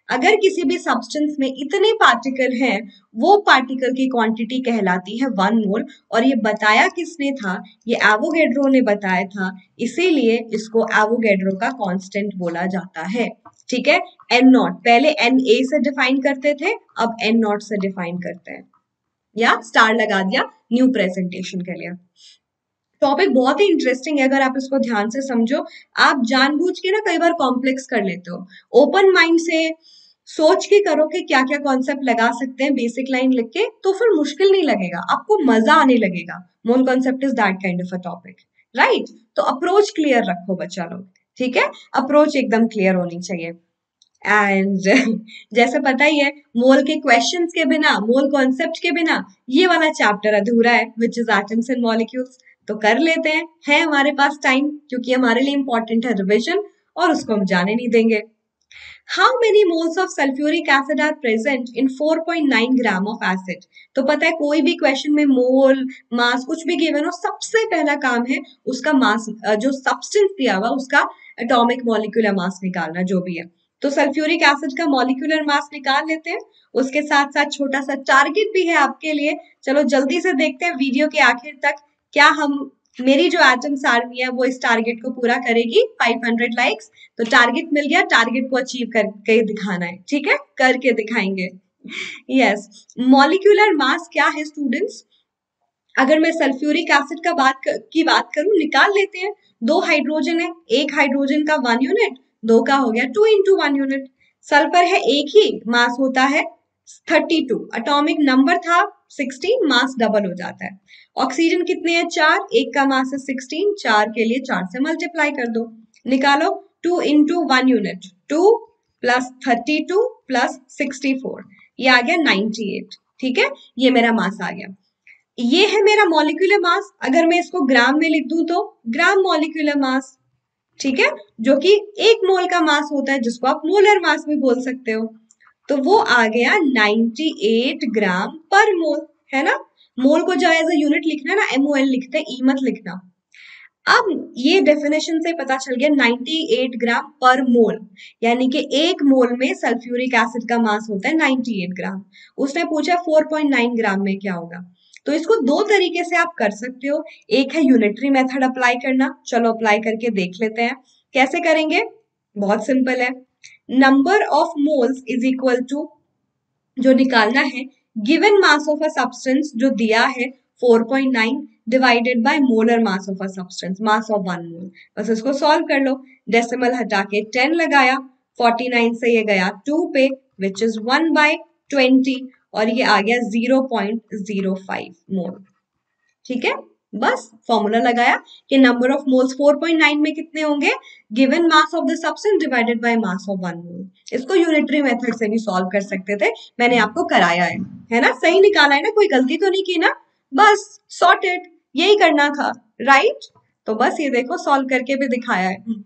अगर किसी भी सब्सटेंस में इतने पार्टिकल हैं, वो पार्टिकल की क्वांटिटी कहलाती है 1 मोल। और ये बताया किसने था? ये एवोगैड्रो ने बताया था, इसीलिए इसको एवोगैड्रो का कांस्टेंट बोला जाता है। ठीक है, एन नॉट, पहले एन ए से डिफाइन करते थे, अब एन नॉट से डिफाइन करते हैं, या स्टार लगा दिया न्यू प्रेजेंटेशन के लिए। टॉपिक बहुत ही इंटरेस्टिंग है, अगर आप इसको ध्यान से समझो। आप जानबूझ के ना कई बार कॉम्प्लेक्स कर लेते हो, ओपन माइंड से सोच के करो कि क्या क्या कॉन्सेप्ट लगा सकते हैं बेसिक लाइन लिख के, तो फिर मुश्किल नहीं लगेगा, आपको मजा आने लगेगा। Mole concept is that kind of a topic, right? तो अप्रोच क्लियर रखो बच्चा लोग, ठीक है? अप्रोच एकदम क्लियर होनी चाहिए। एंड जैसे पता ही है, मोल के क्वेश्चंस के बिना, मोल कॉन्सेप्ट के बिना ये वाला चैप्टर अधूरा है, which is atoms and molecules. तो कर लेते हैं, है हमारे पास टाइम, क्योंकि हमारे लिए इंपॉर्टेंट है रिविजन, और उसको हम जाने नहीं देंगे। How many moles of sulfuric acid are present in 4.9 gram of acid? तो पता है कोई भी क्वेश्चन में मोल, मास कुछ भी गिवन हो, सबसे पहला काम है उसका मास, जो सब्सटेंस दिया हुआ उसका एटॉमिक मॉलिक्यूलर मास निकालना, जो भी है। तो सल्फ्यूरिक एसिड का मॉलिक्यूलर मास निकाल लेते हैं, उसके साथ साथ छोटा सा टारगेट भी है आपके लिए। चलो जल्दी से देखते हैं वीडियो के आखिर तक, क्या हम, मेरी जो एटम्स आर्मी है वो इस टारगेट को पूरा करेगी। 500 लाइक्स, तो टारगेट मिल गया, टारगेट को अचीव करके दिखाना है, ठीक है? करके दिखाएंगे। यस, मॉलिक्यूलर मास क्या है स्टूडेंट्स? अगर मैं सल्फ्यूरिक एसिड की बात करूं, निकाल लेते हैं। 2 हाइड्रोजन है, एक हाइड्रोजन का 1 यूनिट, 2 का हो गया 2 into 1 यूनिट। सल्फर है एक ही, मास होता है 32, एटॉमिक नंबर था 16, मास डबल हो जाता है। ऑक्सीजन कितने हैं? 4, एक का मास है 16, 4 के लिए 4 से मल्टीप्लाई कर दो, निकालो। 2 into 1 यूनिट, 2 प्लस 32 प्लस 64, ये आ गया 98। ठीक है, ये मेरा मास आ गया। ये है मेरा मॉलिक्यूलर मास। अगर मैं इसको ग्राम में लिख दूं तो ग्राम मॉलिक्यूलर मास, ठीक है, जो कि 1 मोल का मास होता है, जिसको आप मोलर मास भी बोल सकते हो। तो वो आ गया 98 ग्राम पर मोल, है ना? मोल को जो एज अ यूनिट लिखना ना, MOL लिखते हैं, ई मत लिखना। अब ये डेफिनेशन से पता चल गया 98 ग्राम पर मोल, यानी कि 1 मोल में सल्फ्यूरिक एसिड का मास होता है 98 ग्राम। उसने पूछा 4.9 ग्राम में क्या होगा। तो इसको 2 तरीके से आप कर सकते हो। एक है यूनिटरी मेथड अप्लाई करना, चलो अप्लाई करके देख लेते हैं कैसे करेंगे। बहुत सिंपल है, number of moles is equal to, जो निकालना है, given mass of a substance जो दिया है 4.9 divided by molar mass of a substance, mass of 1 mole. बस इसको सॉल्व कर लो, डेसिमल हटा के 10 लगाया, 49 से ये गया 2 पे, विच इज 1/20, और ये आ गया 0.05 मोल। ठीक है, बस फॉर्मूला लगाया कि नंबर ऑफ मोल्स 4.9 में कितने होंगे, given mass of the substance divided by mass of 1 मोल। इसको यूनिटरी मेथड से भी सॉल्व कर सकते थे, मैंने आपको कराया है ना? सही निकाला है ना? कोई गलती तो नहीं की ना? बस सॉर्टेड, यही करना था, राइट? तो बस ये देखो, सॉल्व करके भी दिखाया है।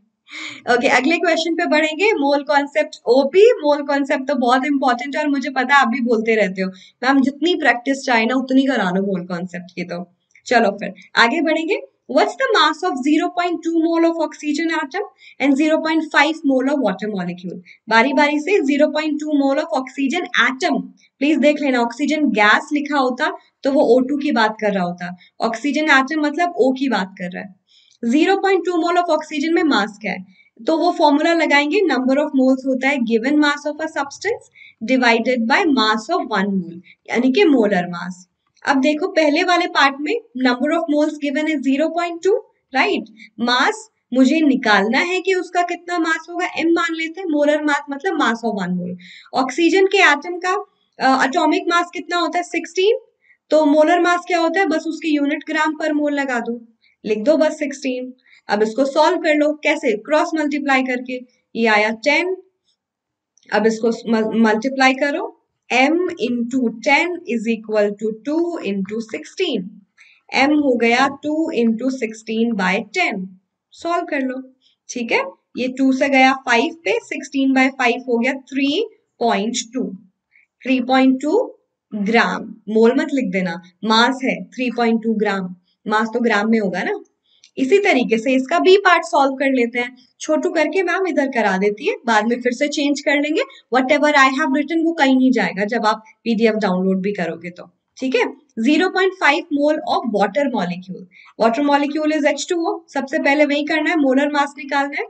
ओके, अगले क्वेश्चन पे बढ़ेंगे। Mole concept OP, mole concept तो बहुत इंपॉर्टेंट है, और मुझे पता है आप भी बोलते रहते हो मैम जितनी प्रैक्टिस चाहे ना उतनी करा लो मोल कॉन्सेप्ट की। तो चलो फिर आगे बढ़ेंगे। What's the mass of 0.2 mole of oxygen atom and 0.5 mole of water molecule? बारी बारी से 0.2 mole of oxygen atom, please देख लेना, ऑक्सीजन गैस लिखा होता तो वो O2 की बात कर रहा होता, ऑक्सीजन एटम मतलब O की बात कर रहा है। 0.2 मोल ऑफ ऑक्सीजन में मास क्या है? तो वो फॉर्मूला लगाएंगे, नंबर ऑफ मोल्स होता है given mass of a substance divided by mass of 1 मोल, यानी कि मोलर मास। अब देखो पहले वाले पार्ट में नंबर ऑफ मोल्स गिवन है 0.2, राइट? मास मुझे निकालना है कि उसका कितना मास होगा, m मान लेते हैं, मोलर मास मतलब मास ऑफ 1 मोल। ऑक्सीजन के एटम का एटॉमिक मास कितना होता है 16, तो मोलर मास क्या होता है, बस उसकी यूनिट ग्राम पर मोल लगा दो, लिख दो बस 16। अब इसको सॉल्व कर लो, कैसे? क्रॉस मल्टीप्लाई करके, ये आया 10, अब इसको मल्टीप्लाई करो, m into 10 is equal to 2 into 16, m हो गया 2 इंटू 16/10, सॉल्व कर लो। ठीक है, ये 2 से गया 5 पे, 16/5 हो गया 3.2, 3.2 ग्राम, मोल मत लिख देना। मास है 3.2 ग्राम, मास तो ग्राम में होगा ना। इसी तरीके से इसका बी पार्ट सॉल्व कर लेते हैं। छोटू करके मैम इधर करा देती है, बाद में फिर से चेंज कर लेंगे। Whatever I have written वो कहीं नहीं जाएगा जब आप पीडीएफ डाउनलोड भी करोगे तो। ठीक है। 0.5 mole of water molecule, water molecule is H2O। सबसे पहले वही करना है, मोलर मास निकालना है।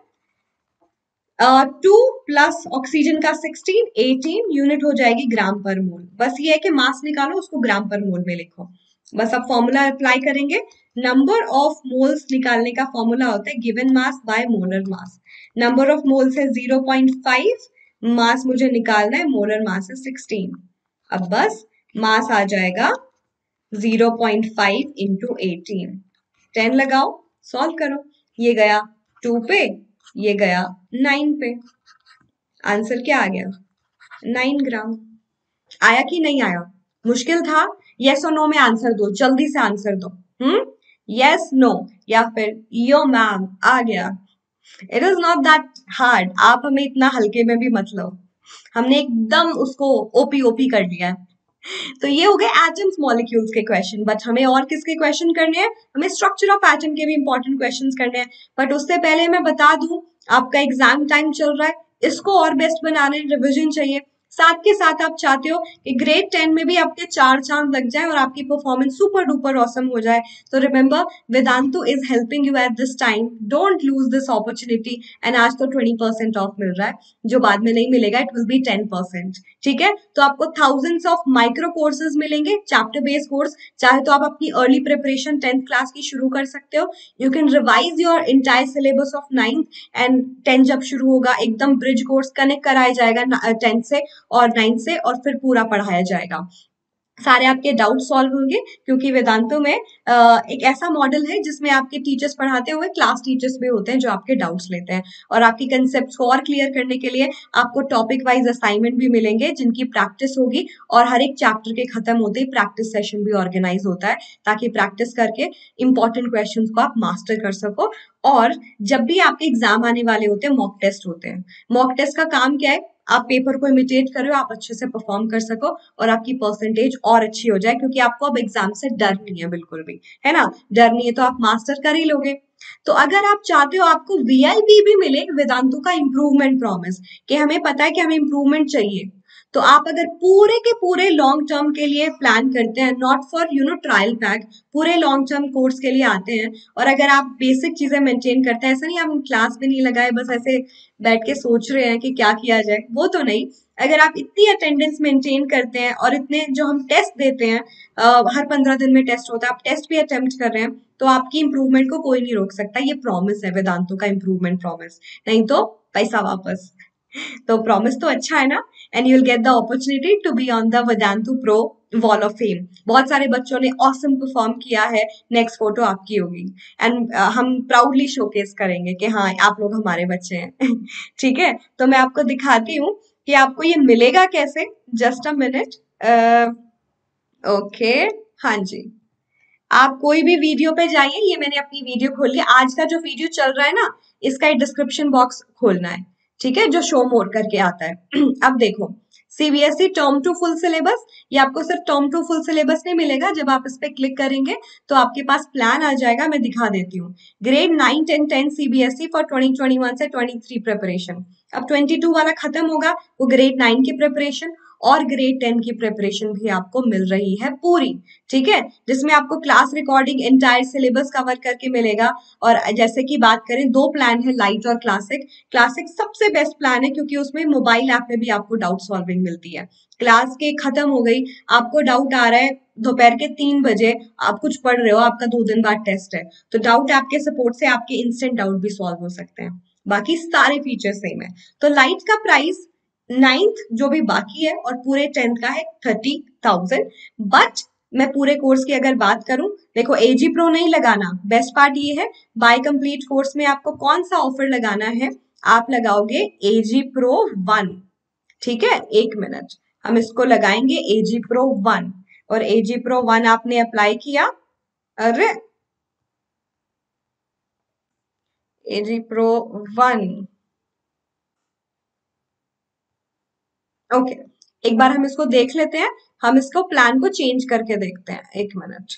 2 प्लस ऑक्सीजन का 16, 18 यूनिट हो जाएगी ग्राम पर मोल। बस ये है कि मास निकालो, उसको ग्राम पर मोल में लिखो। बस अब फॉर्मूला अप्लाई करेंगे। नंबर ऑफ मोल्स निकालने का फॉर्मूला होता है given mass by molar mass. Number of moles है 0.5, मास मुझे निकालना है, मोलर मास है 16। अब बस मास आ जाएगा 0.5 इंटू 18। 10 लगाओ, सॉल्व करो। ये गया 2 पे, ये गया 9 पे। आंसर क्या आ गया? 9 ग्राम। आया कि नहीं आया? मुश्किल था? यस और नो में आंसर दो, जल्दी से आंसर दो। यस नो, या फिर यो मैम आ गया। It is not that hard, आप हमें इतना हल्के में भी मत लो। हमने एकदम उसको ओपी ओपी कर लिया है। तो ये हो गए एटम्स मॉलिक्यूल्स के क्वेश्चन। बट हमें और किसके क्वेश्चन करने हैं? हमें स्ट्रक्चर ऑफ एटम के भी इंपॉर्टेंट क्वेश्चंस करने हैं। बट उससे पहले मैं बता दूं, आपका एग्जाम टाइम चल रहा है, इसको और बेस्ट बनाने रिविजन चाहिए। साथ के साथ आप चाहते हो कि ग्रेड 10 में भी आपके 4 चांद लग जाए और आपकी परफॉर्मेंस सुपर डुपर ऑसम हो जाए। तो remember, Vedantu is helping you at this time. Don't lose this opportunity. And आज तो 20% ऑफ मिल रहा है, जो बाद में नहीं मिलेगा, इट विल बी 10%। ठीक है। तो आपको थाउजेंड्स ऑफ माइक्रो कोर्सेज मिलेंगे, चैप्टर बेस्ड कोर्स। चाहे तो आप अपनी अर्ली प्रिपरेशन 10th क्लास की शुरू कर सकते हो। You can revise your entire syllabus of 9th and 10 जब शुरू होगा एकदम ब्रिज कोर्स कनेक्ट कराया जाएगा 10th से और 9th से, और फिर पूरा पढ़ाया जाएगा। सारे आपके डाउट सॉल्व होंगे, क्योंकि वेदांतों में एक ऐसा मॉडल है जिसमें आपके टीचर्स पढ़ाते हुए क्लास टीचर्स भी होते हैं जो आपके डाउट्स लेते हैं। और आपकी कंसेप्ट को और क्लियर करने के लिए आपको टॉपिक वाइज असाइनमेंट भी मिलेंगे जिनकी प्रैक्टिस होगी। और हर एक चैप्टर के खत्म होते ही प्रैक्टिस सेशन भी ऑर्गेनाइज होता है, ताकि प्रैक्टिस करके इंपॉर्टेंट क्वेश्चन को आप मास्टर कर सको। और जब भी आपके एग्जाम आने वाले होते हैं, मॉक टेस्ट होते हैं। मॉक टेस्ट का काम क्या है? आप पेपर को इमिटेट करो, आप अच्छे से परफॉर्म कर सको और आपकी परसेंटेज और अच्छी हो जाए, क्योंकि आपको अब एग्जाम से डर नहीं है बिल्कुल भी, है ना। डर नहीं है तो आप मास्टर कर ही लोगे। तो अगर आप चाहते हो आपको वीआईपी भी मिले, वेदांतु का इम्प्रूवमेंट प्रॉमिस, कि हमें पता है कि हमें इम्प्रूवमेंट चाहिए, तो आप अगर पूरे के पूरे लॉन्ग टर्म के लिए प्लान करते हैं, नॉट फॉर ट्रायल पैक, पूरे लॉन्ग टर्म कोर्स के लिए आते हैं, और अगर आप बेसिक चीजें मेंटेन करते हैं, ऐसा नहीं आप क्लास भी नहीं लगाए बस ऐसे बैठ के सोच रहे हैं कि क्या किया जाए, वो तो नहीं। अगर आप इतनी अटेंडेंस मेंटेन करते हैं और इतने जो हम टेस्ट देते हैं, हर 15 दिन में टेस्ट होता है, आप टेस्ट भी अटेम्प्ट कर रहे हैं, तो आपकी इंप्रूवमेंट को कोई नहीं रोक सकता। ये प्रॉमिस है वेदांतों का, इंप्रूवमेंट प्रॉमिस। नहीं तो पैसा वापस। तो प्रॉमिस तो अच्छा है ना। And you will get the opportunity to be on the Vedantu pro wall of fame. बहुत सारे बच्चों ने ऑसम परफॉर्म किया है, नेक्स्ट फोटो आपकी होगी। एंड हम प्राउडली शोकेस करेंगे कि हाँ आप लोग हमारे बच्चे हैं। ठीक है। तो मैं आपको दिखाती हूँ कि आपको ये मिलेगा कैसे। Just a minute. ओके। हाँ जी। आप कोई भी वीडियो पे जाइए, ये मैंने अपनी वीडियो खोल ली। आज का जो वीडियो चल रहा है ना, इसका डिस्क्रिप्शन बॉक्स खोलना है। ठीक है, जो शो मोर करके आता है। अब देखो, CBSE term two full syllabus. ये आपको सिर्फ टर्म टू फुल सिलेबस नहीं मिलेगा, जब आप इस पे क्लिक करेंगे तो आपके पास प्लान आ जाएगा। मैं दिखा देती हूँ। ग्रेड 9, 10, 10 सीबीएसई फॉर 2021 से 23 प्रिपरेशन। अब 22 वाला खत्म होगा, वो ग्रेड 9 की प्रिपरेशन और ग्रेड 10 की प्रिपरेशन भी आपको मिल रही है पूरी। ठीक है, जिसमें आपको class recording entire syllabus cover करके मिलेगा। और जैसे कि बात करें, दो प्लान है, लाइट और क्लासिक। क्लासिक सबसे बेस्ट प्लान है, क्योंकि उसमें मोबाइल ऐप में भी आपको डाउट सॉल्विंग मिलती है। क्लास के खत्म हो गई, आपको डाउट आ रहा है दोपहर के 3 बजे, आप कुछ पढ़ रहे हो, आपका 2 दिन बाद टेस्ट है, तो डाउट ऐप के सपोर्ट से आपके इंस्टेंट डाउट भी सॉल्व हो सकते हैं। बाकी सारे फीचर सेम है। तो लाइट का प्राइस 9th जो भी बाकी है और पूरे 10th का है 30,000। बट मैं पूरे कोर्स की अगर बात करूं, देखो एजी प्रो नहीं लगाना। बेस्ट पार्ट ये है, बाय कंप्लीट कोर्स में आपको कौन सा ऑफर लगाना है? आप लगाओगे एजी प्रो 1। ठीक है, 1 मिनट, हम इसको लगाएंगे एजी प्रो 1। और एजी प्रो 1 आपने अप्लाई किया। अरे, एजी प्रो 1, ओके। एक बार हम इसको देख लेते हैं, हम इसको प्लान को चेंज करके देखते हैं, एक मिनट।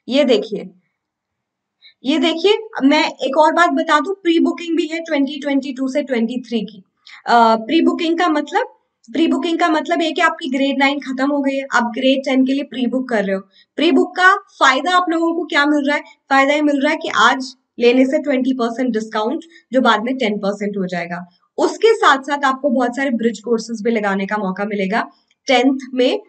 ये देखिए, ये देखिए, मैं एक और बात बता दूं, प्री बुकिंग भी है 2022 से 23 की। प्री बुकिंग का मतलब, प्री बुकिंग का मतलब ये कि आपकी ग्रेड 9 खत्म हो गई है, आप ग्रेड 10 के लिए प्री बुक कर रहे हो। प्री बुक का फायदा आप लोगों को क्या मिल रहा है? फायदा ये मिल रहा है कि आज लेने से 20% डिस्काउंट, जो बाद में 10% हो जाएगा। उसके साथ साथ आपको बहुत सारे ब्रिज कोर्सेज भी लगाने का मौका मिलेगा। 10th में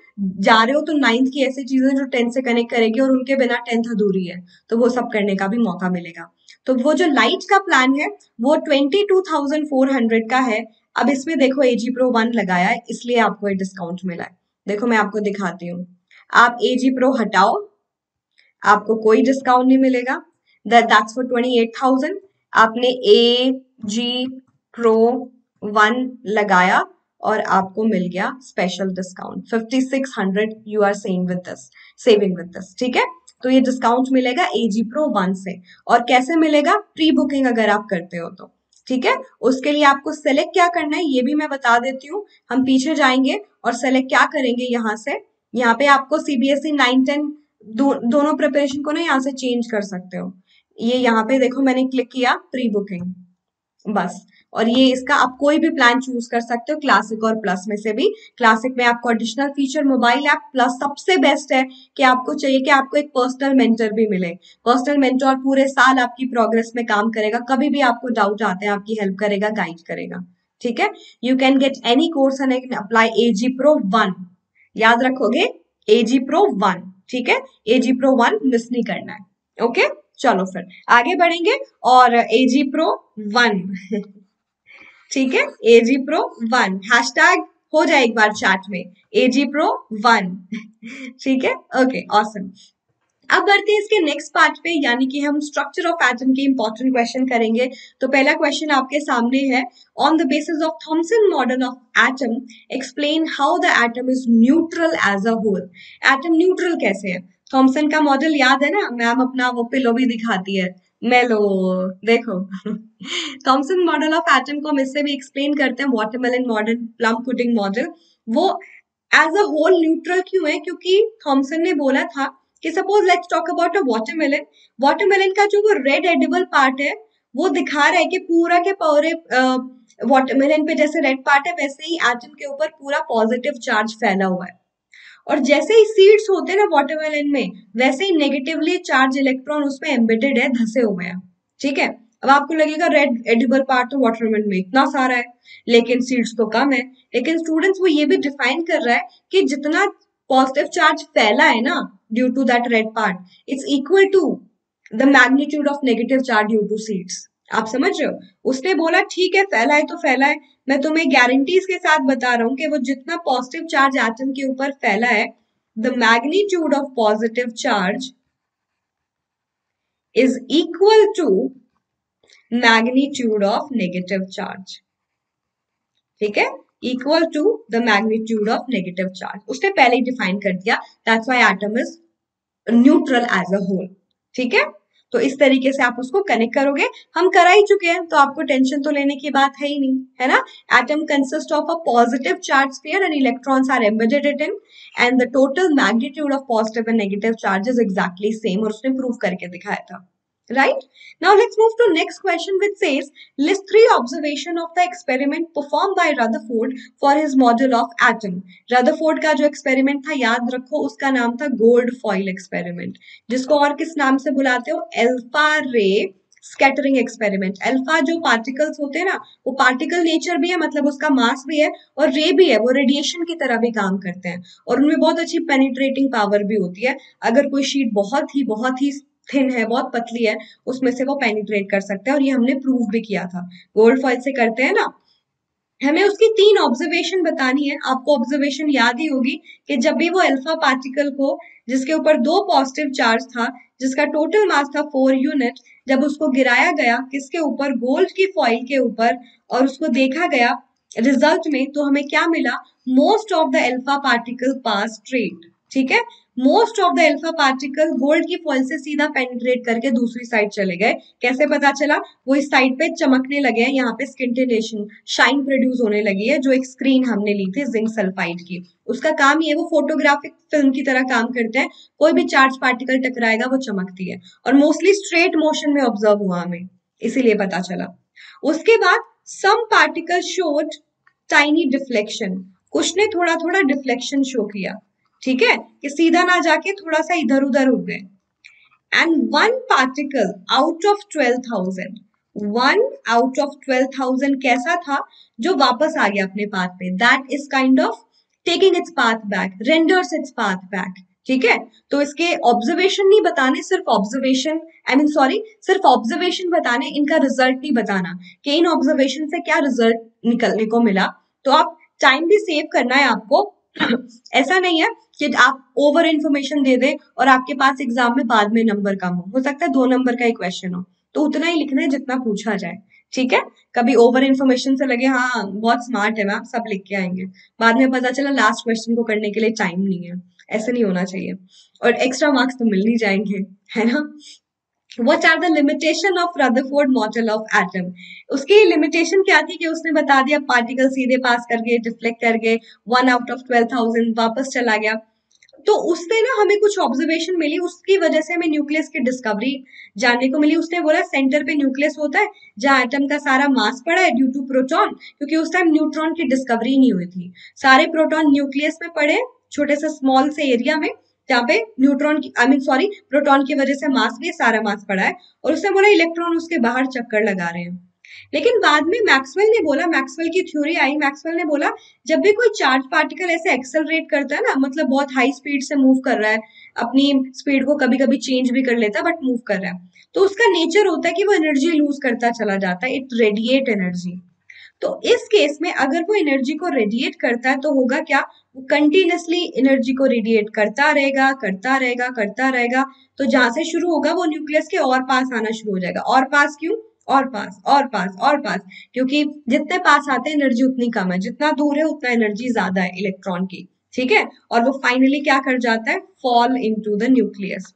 जा रहे हो तो 9th की ऐसी चीजें जो 10th से कनेक्ट करेगी, और उनके बिना 10th अधूरी है, तो वो सब करने का भी मौका मिलेगा। तो वो जो लाइट का प्लान है वो 22,400 का है। अब इसमें देखो एजी प्रो 1 लगाया है, इसलिए आपको ये डिस्काउंट मिला है। देखो मैं आपको दिखाती हूँ, आप एजी प्रो हटाओ, आपको कोई डिस्काउंट नहीं मिलेगा। That's for 28,000। आपने ए जी प्रो 1 लगाया और आपको मिल गया special discount 5600। You are saving with this, ठीक है। तो ये डिस्काउंट मिलेगा एजी प्रो 1 से। और कैसे मिलेगा? प्री बुकिंग अगर आप करते हो तो, ठीक है। उसके लिए आपको सेलेक्ट क्या करना है ये भी मैं बता देती हूँ। हम पीछे जाएंगे और सेलेक्ट क्या करेंगे यहाँ से, यहाँ पे आपको सीबीएसई 9-10 दोनों प्रिपरेशन को ना यहाँ से चेंज कर सकते हो। ये यहाँ पे देखो मैंने क्लिक किया प्री बुकिंग, बस। और ये इसका आप कोई भी प्लान चूज कर सकते हो, क्लासिक और प्लस में से भी। क्लासिक में आपको additional feature mobile app, plus सबसे बेस्ट है कि आपको चाहिए कि आपको एक पर्सनल मेंटर भी मिले। पर्सनल मेंटर पूरे साल आपकी प्रोग्रेस में काम करेगा, कभी भी आपको डाउट आते हैं आपकी हेल्प करेगा, गाइड करेगा, ठीक है। You can get any course and apply AG pro 1, याद रखोगे, एजी प्रो 1, ठीक है। एजी प्रो 1 मिस नहीं करना है, ओके। चलो फिर आगे बढ़ेंगे, और एजी प्रो 1 ठीक है, एजी प्रो 1 हैशटैग हो जाए एक बार चैट में, एजी प्रो 1 ठीक है, ओके, ऑसम। अब बढ़ते हैं इसके नेक्स्ट पार्ट पे, यानी कि हम स्ट्रक्चर ऑफ एटम के इंपॉर्टेंट क्वेश्चन करेंगे। तो पहला क्वेश्चन आपके सामने है, on the basis of Thomson model of atom explain how the atom is neutral as a whole. Atom neutral कैसे है? थॉमसन का मॉडल याद है ना, मैम अपना वो पिलो भी दिखाती है, मेलो, देखो थॉमसन मॉडल ऑफ एटम को हम इससे भी एक्सप्लेन करते हैं, watermelon model, plum pudding model. वो एज अ होल न्यूट्रल क्यों है? क्योंकि थॉमसन ने बोला था कि suppose let's talk about a watermelon, watermelon का जो वो रेड एडिबल पार्ट है वो दिखा रहा है कि पूरा के पूरे वाटरमेलन पे जैसे रेड पार्ट है, वैसे ही एटम के ऊपर पूरा पॉजिटिव चार्ज फैला हुआ है। और जैसे ही सीड्स होते हैं ना वाटरमेलन में, वैसे ही नेगेटिवली चार्ज इलेक्ट्रॉन उसमें एम्बेडेड है, धसे हुए हैं, ठीक है। अब आपको लगेगा रेड एडिबल पार्ट तो वाटरमेलन में इतना सारा है, लेकिन सीड्स तो कम है। लेकिन स्टूडेंट्स वो ये भी डिफाइन कर रहा है कि जितना पॉजिटिव चार्ज फैला है ना due to that red part, it's equal to the magnitude of negative charge due to seeds. आप समझ रहे हो? उसने बोला ठीक है फैला है तो फैला है, मैं तुम्हें गारंटीज के साथ बता रहा हूं कि वो जितना पॉजिटिव चार्ज एटम के ऊपर फैला है, the magnitude of positive charge is equal to magnitude of negative charge, ठीक है, equal to the magnitude of negative charge. उसने पहले ही डिफाइन कर दिया, that's why atom is neutral as a whole, ठीक है। तो इस तरीके से आप उसको कनेक्ट करोगे, हम करा ही चुके हैं तो आपको टेंशन तो लेने की बात है ही नहीं, है ना। Atom consist of a positive charge sphere and electrons are embedded in, and the total magnitude of positive and negative charges exactly same, और उसने प्रूव करके दिखाया था, right? Now let's move to next question, which says list three observation of the experiment performed by Rutherford for his model of atom. Rutherford का जो experiment था याद रखो, उसका नाम था गोल्ड फॉइल एक्सपेरिमेंट, जिसको और किस नाम से बुलाते हो? अल्फा रे स्कैटरिंग एक्सपेरिमेंट। अल्फा जो पार्टिकल्स होते हैं ना, वो पार्टिकल नेचर भी है, मतलब उसका मास भी है, और रे भी है, वो रेडिएशन की तरह भी काम करते हैं, और उनमें बहुत अच्छी पेनिट्रेटिंग पावर भी होती है। अगर कोई शीट बहुत ही थिन है, बहुत पतली है, उसमें से वो पेनिट्रेट कर सकते हैं, और ये हमने प्रूव भी किया था। गोल्ड फॉइल से करते हैं ना। हमें उसकी 3 ऑब्जर्वेशन बतानी है। आपको ऑब्जर्वेशन याद ही होगी कि जब भी वो अल्फा पार्टिकल को, जिसके ऊपर 2 पॉजिटिव चार्ज था, जिसका टोटल मास था 4 यूनिट, जब उसको गिराया गया किसके ऊपर? गोल्ड की फॉइल के ऊपर, और उसको देखा गया रिजल्ट में, तो हमें क्या मिला? Most of the alpha particle pass straight, ठीक है। Most of the alpha particle gold की फॉइल से सीधा पेनिट्रेट करके दूसरी साइड चले गए। कैसे पता चला? वो इस साइड पे चमकने लगे हैं, यहाँ पे स्किंटिनेशन शाइन प्रोड्यूस होने लगी है, जो एक स्क्रीन हमने ली थी जिंक सल्फाइड की। उसका काम ये, वो फोटोग्राफिक फिल्म की तरह काम करते हैं, कोई भी चार्ज पार्टिकल टकराएगा वो चमकती है, और मोस्टली स्ट्रेट मोशन में ऑब्जर्व हुआ हमें, इसीलिए पता चला। उसके बाद some particle showed tiny deflection, कुछ ने थोड़ा थोड़ा डिफ्लेक्शन शो किया, ठीक है, कि सीधा ना जाके थोड़ा सा इधर उधर हो गए। And one particle out of 12,000, one out of 12,000 कैसा था? जो वापस आ गया अपने पाथ पे, that is kind of taking its path back, renders its path back, ठीक है। तो इसके ऑब्जर्वेशन नहीं बताने, सिर्फ ऑब्जर्वेशन, आई मीन सॉरी, सिर्फ ऑब्जर्वेशन बताने, इनका रिजल्ट नहीं बताना कि इन ऑब्जर्वेशन से क्या रिजल्ट निकलने को मिला। तो आप टाइम भी सेव करना है आपको। ऐसा नहीं है कि आप ओवर इन्फॉर्मेशन दे दें और आपके पास एग्जाम में बाद में नंबर कम हो सकता है 2 नंबर का ही क्वेश्चन हो, तो उतना ही लिखना है जितना पूछा जाए, ठीक है। कभी ओवर इन्फॉर्मेशन से लगे हाँ बहुत स्मार्ट है मैम, सब लिख के आएंगे, बाद में पता चला लास्ट क्वेश्चन को करने के लिए टाइम नहीं है। ऐसे नहीं होना चाहिए, और एक्स्ट्रा मार्क्स तो मिल नहीं जाएंगे, है ना। What are the limitation of Rutherford model of atom? उसकी लिमिटेशन क्या थी कि उसने बता दिया पार्टिकल सीधे पास कर गए, डिफ्लेक्ट कर गए, 1 आउट ऑफ 12,000 वापस चला गया। तो उससे ना हमें कुछ ऑब्जर्वेशन मिली, उसकी वजह से हमें न्यूक्लियस की डिस्कवरी जानने को मिली। उसने बोला सेंटर पे न्यूक्लियस होता है जहां एटम का सारा मास पड़ा है ड्यू टू प्रोटॉन, क्योंकि उस टाइम न्यूट्रॉन की डिस्कवरी नहीं हुई थी, सारे प्रोटॉन न्यूक्लियस में पड़े, छोटे से स्मॉल से एरिया में, जहाँ पे न्यूट्रॉन की, आई मीन सॉरी, प्रोटॉन की वजह से मास भी सारा मास पड़ा है, और उसने बोला इलेक्ट्रॉन उसके बाहर चक्कर लगा रहे हैं। लेकिन बाद में मैक्सवेल ने बोला, मैक्सवेल की थ्योरी आई, मैक्सवेल ने बोला जब भी कोई चार्ज पार्टिकल ऐसे एक्सेलरेट करता है ना, मतलब बहुत हाई स्पीड से मूव कर रहा है, अपनी स्पीड को कभी कभी चेंज भी कर लेता है बट मूव कर रहा है, तो उसका नेचर होता है कि वो एनर्जी लूज करता चला जाता है, इट रेडिएट एनर्जी। तो इस केस में अगर वो एनर्जी को रेडिएट करता है तो होगा क्या? वो कंटिन्यूसली एनर्जी को रेडिएट करता रहेगा, करता रहेगा, करता रहेगा। तो जहां से शुरू होगा वो न्यूक्लियस के और पास आना शुरू हो जाएगा। और पास क्यों? और पास, और पास, और पास, क्योंकि जितने पास आते हैं एनर्जी उतनी कम है, जितना दूर है उतना एनर्जी ज्यादा है इलेक्ट्रॉन की, ठीक है। और वो फाइनली क्या कर जाता है? Fall into the nucleus.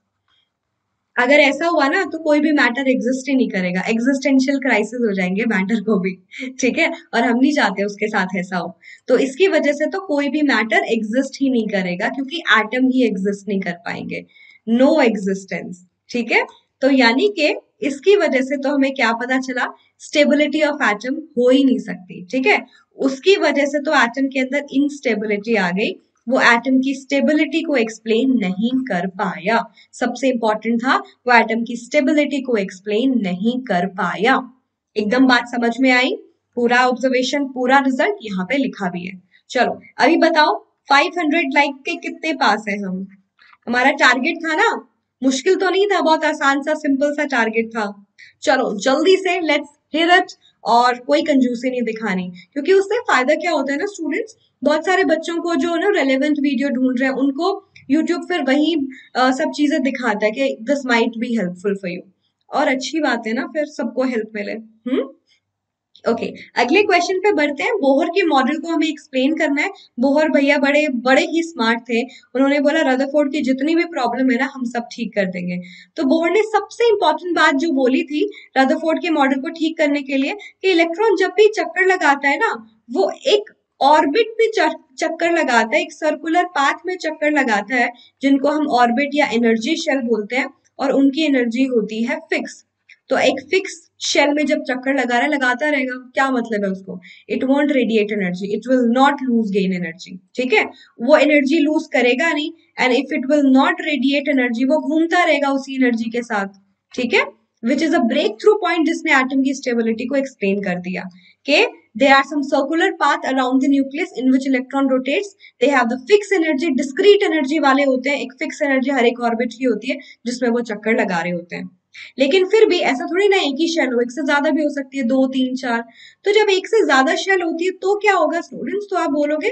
अगर ऐसा हुआ ना तो कोई भी मैटर एग्जिस्ट ही नहीं करेगा, एग्जिस्टेंशियल क्राइसिस हो जाएंगे मैटर को भी, ठीक है, और हम नहीं चाहते उसके साथ ऐसा हो। तो इसकी वजह से तो कोई भी मैटर एग्जिस्ट ही नहीं करेगा, क्योंकि एटम ही एग्जिस्ट नहीं कर पाएंगे, नो एग्जिस्टेंस, ठीक है। तो यानी कि इसकी वजह से तो हमें क्या पता चला? स्टेबिलिटी ऑफ एटम हो ही नहीं सकती, ठीक है। उसकी वजह से तो एटम के अंदर इनस्टेबिलिटी आ गई, वो एटम की स्टेबिलिटी को एक्सप्लेन नहीं कर पाया। सबसे इंपॉर्टेंट था, वो एटम की स्टेबिलिटी को एक्सप्लेन नहीं कर पाया। एकदम बात समझ में आई? पूरा ऑब्जर्वेशन, पूरा रिजल्ट यहाँ पे लिखा भी है। चलो अभी बताओ 500 लाइक के कितने पास है हम? हमारा टारगेट था ना, मुश्किल तो नहीं था, बहुत आसान सा सिंपल सा टारगेट था। चलो जल्दी से लेट्स हियर इट, और कोई कंजूसी नहीं दिखानी, क्योंकि उससे फायदा क्या होता है ना स्टूडेंट्स, बहुत सारे बच्चों को जो ना रेलेवेंट वीडियो ढूंढ रहे हैं उनको यूट्यूब फिर वही सब चीजें दिखाता है कि this might be helpful for you, और अच्छी बात है ना, फिर सबको हेल्प मिले। ओके, अगले क्वेश्चन पे बढ़ते हैं। बोहर के मॉडल को हमें एक्सप्लेन करना है। बोहर भैया बड़े बड़े ही स्मार्ट थे, उन्होंने बोला रदरफोर्ड की जितनी भी प्रॉब्लम है ना हम सब ठीक कर देंगे। तो बोहर ने सबसे इंपॉर्टेंट बात जो बोली थी रदरफोर्ड के मॉडल को ठीक करने के लिए, कि इलेक्ट्रॉन जब भी चक्कर लगाता है ना, वो एक ऑर्बिट में चक्कर लगाता है, एक सर्कुलर पाथ में चक्कर लगाता है, जिनको हम ऑर्बिट या एनर्जी शेल बोलते हैं, और उनकी एनर्जी होती है फिक्स। तो एक फिक्स शेल में जब चक्कर लगा रहा है, लगाता रहेगा, क्या मतलब है उसको? It won't radiate energy, it will not lose gain energy, ठीक है, वो एनर्जी लूज करेगा नहीं। And if it will not radiate energy, वो घूमता रहेगा उसी एनर्जी के साथ, ठीक है, which is a breakthrough point जिसने एटम की स्टेबिलिटी को एक्सप्लेन कर दिया कि there are some circular path around the nucleus in which electron rotates, they have the fixed energy, discrete energy वाले होते हैं, एक fixed energy हर एक ऑर्बिट की होती है जिसमें वो चक्कर लगा रहे होते हैं। लेकिन फिर भी ऐसा थोड़ी ना एक ही शेल हो, एक से ज्यादा भी हो सकती है, 2 3 4। तो जब एक से ज्यादा शेल होती है तो क्या होगा स्टूडेंट्स? तो आप बोलोगे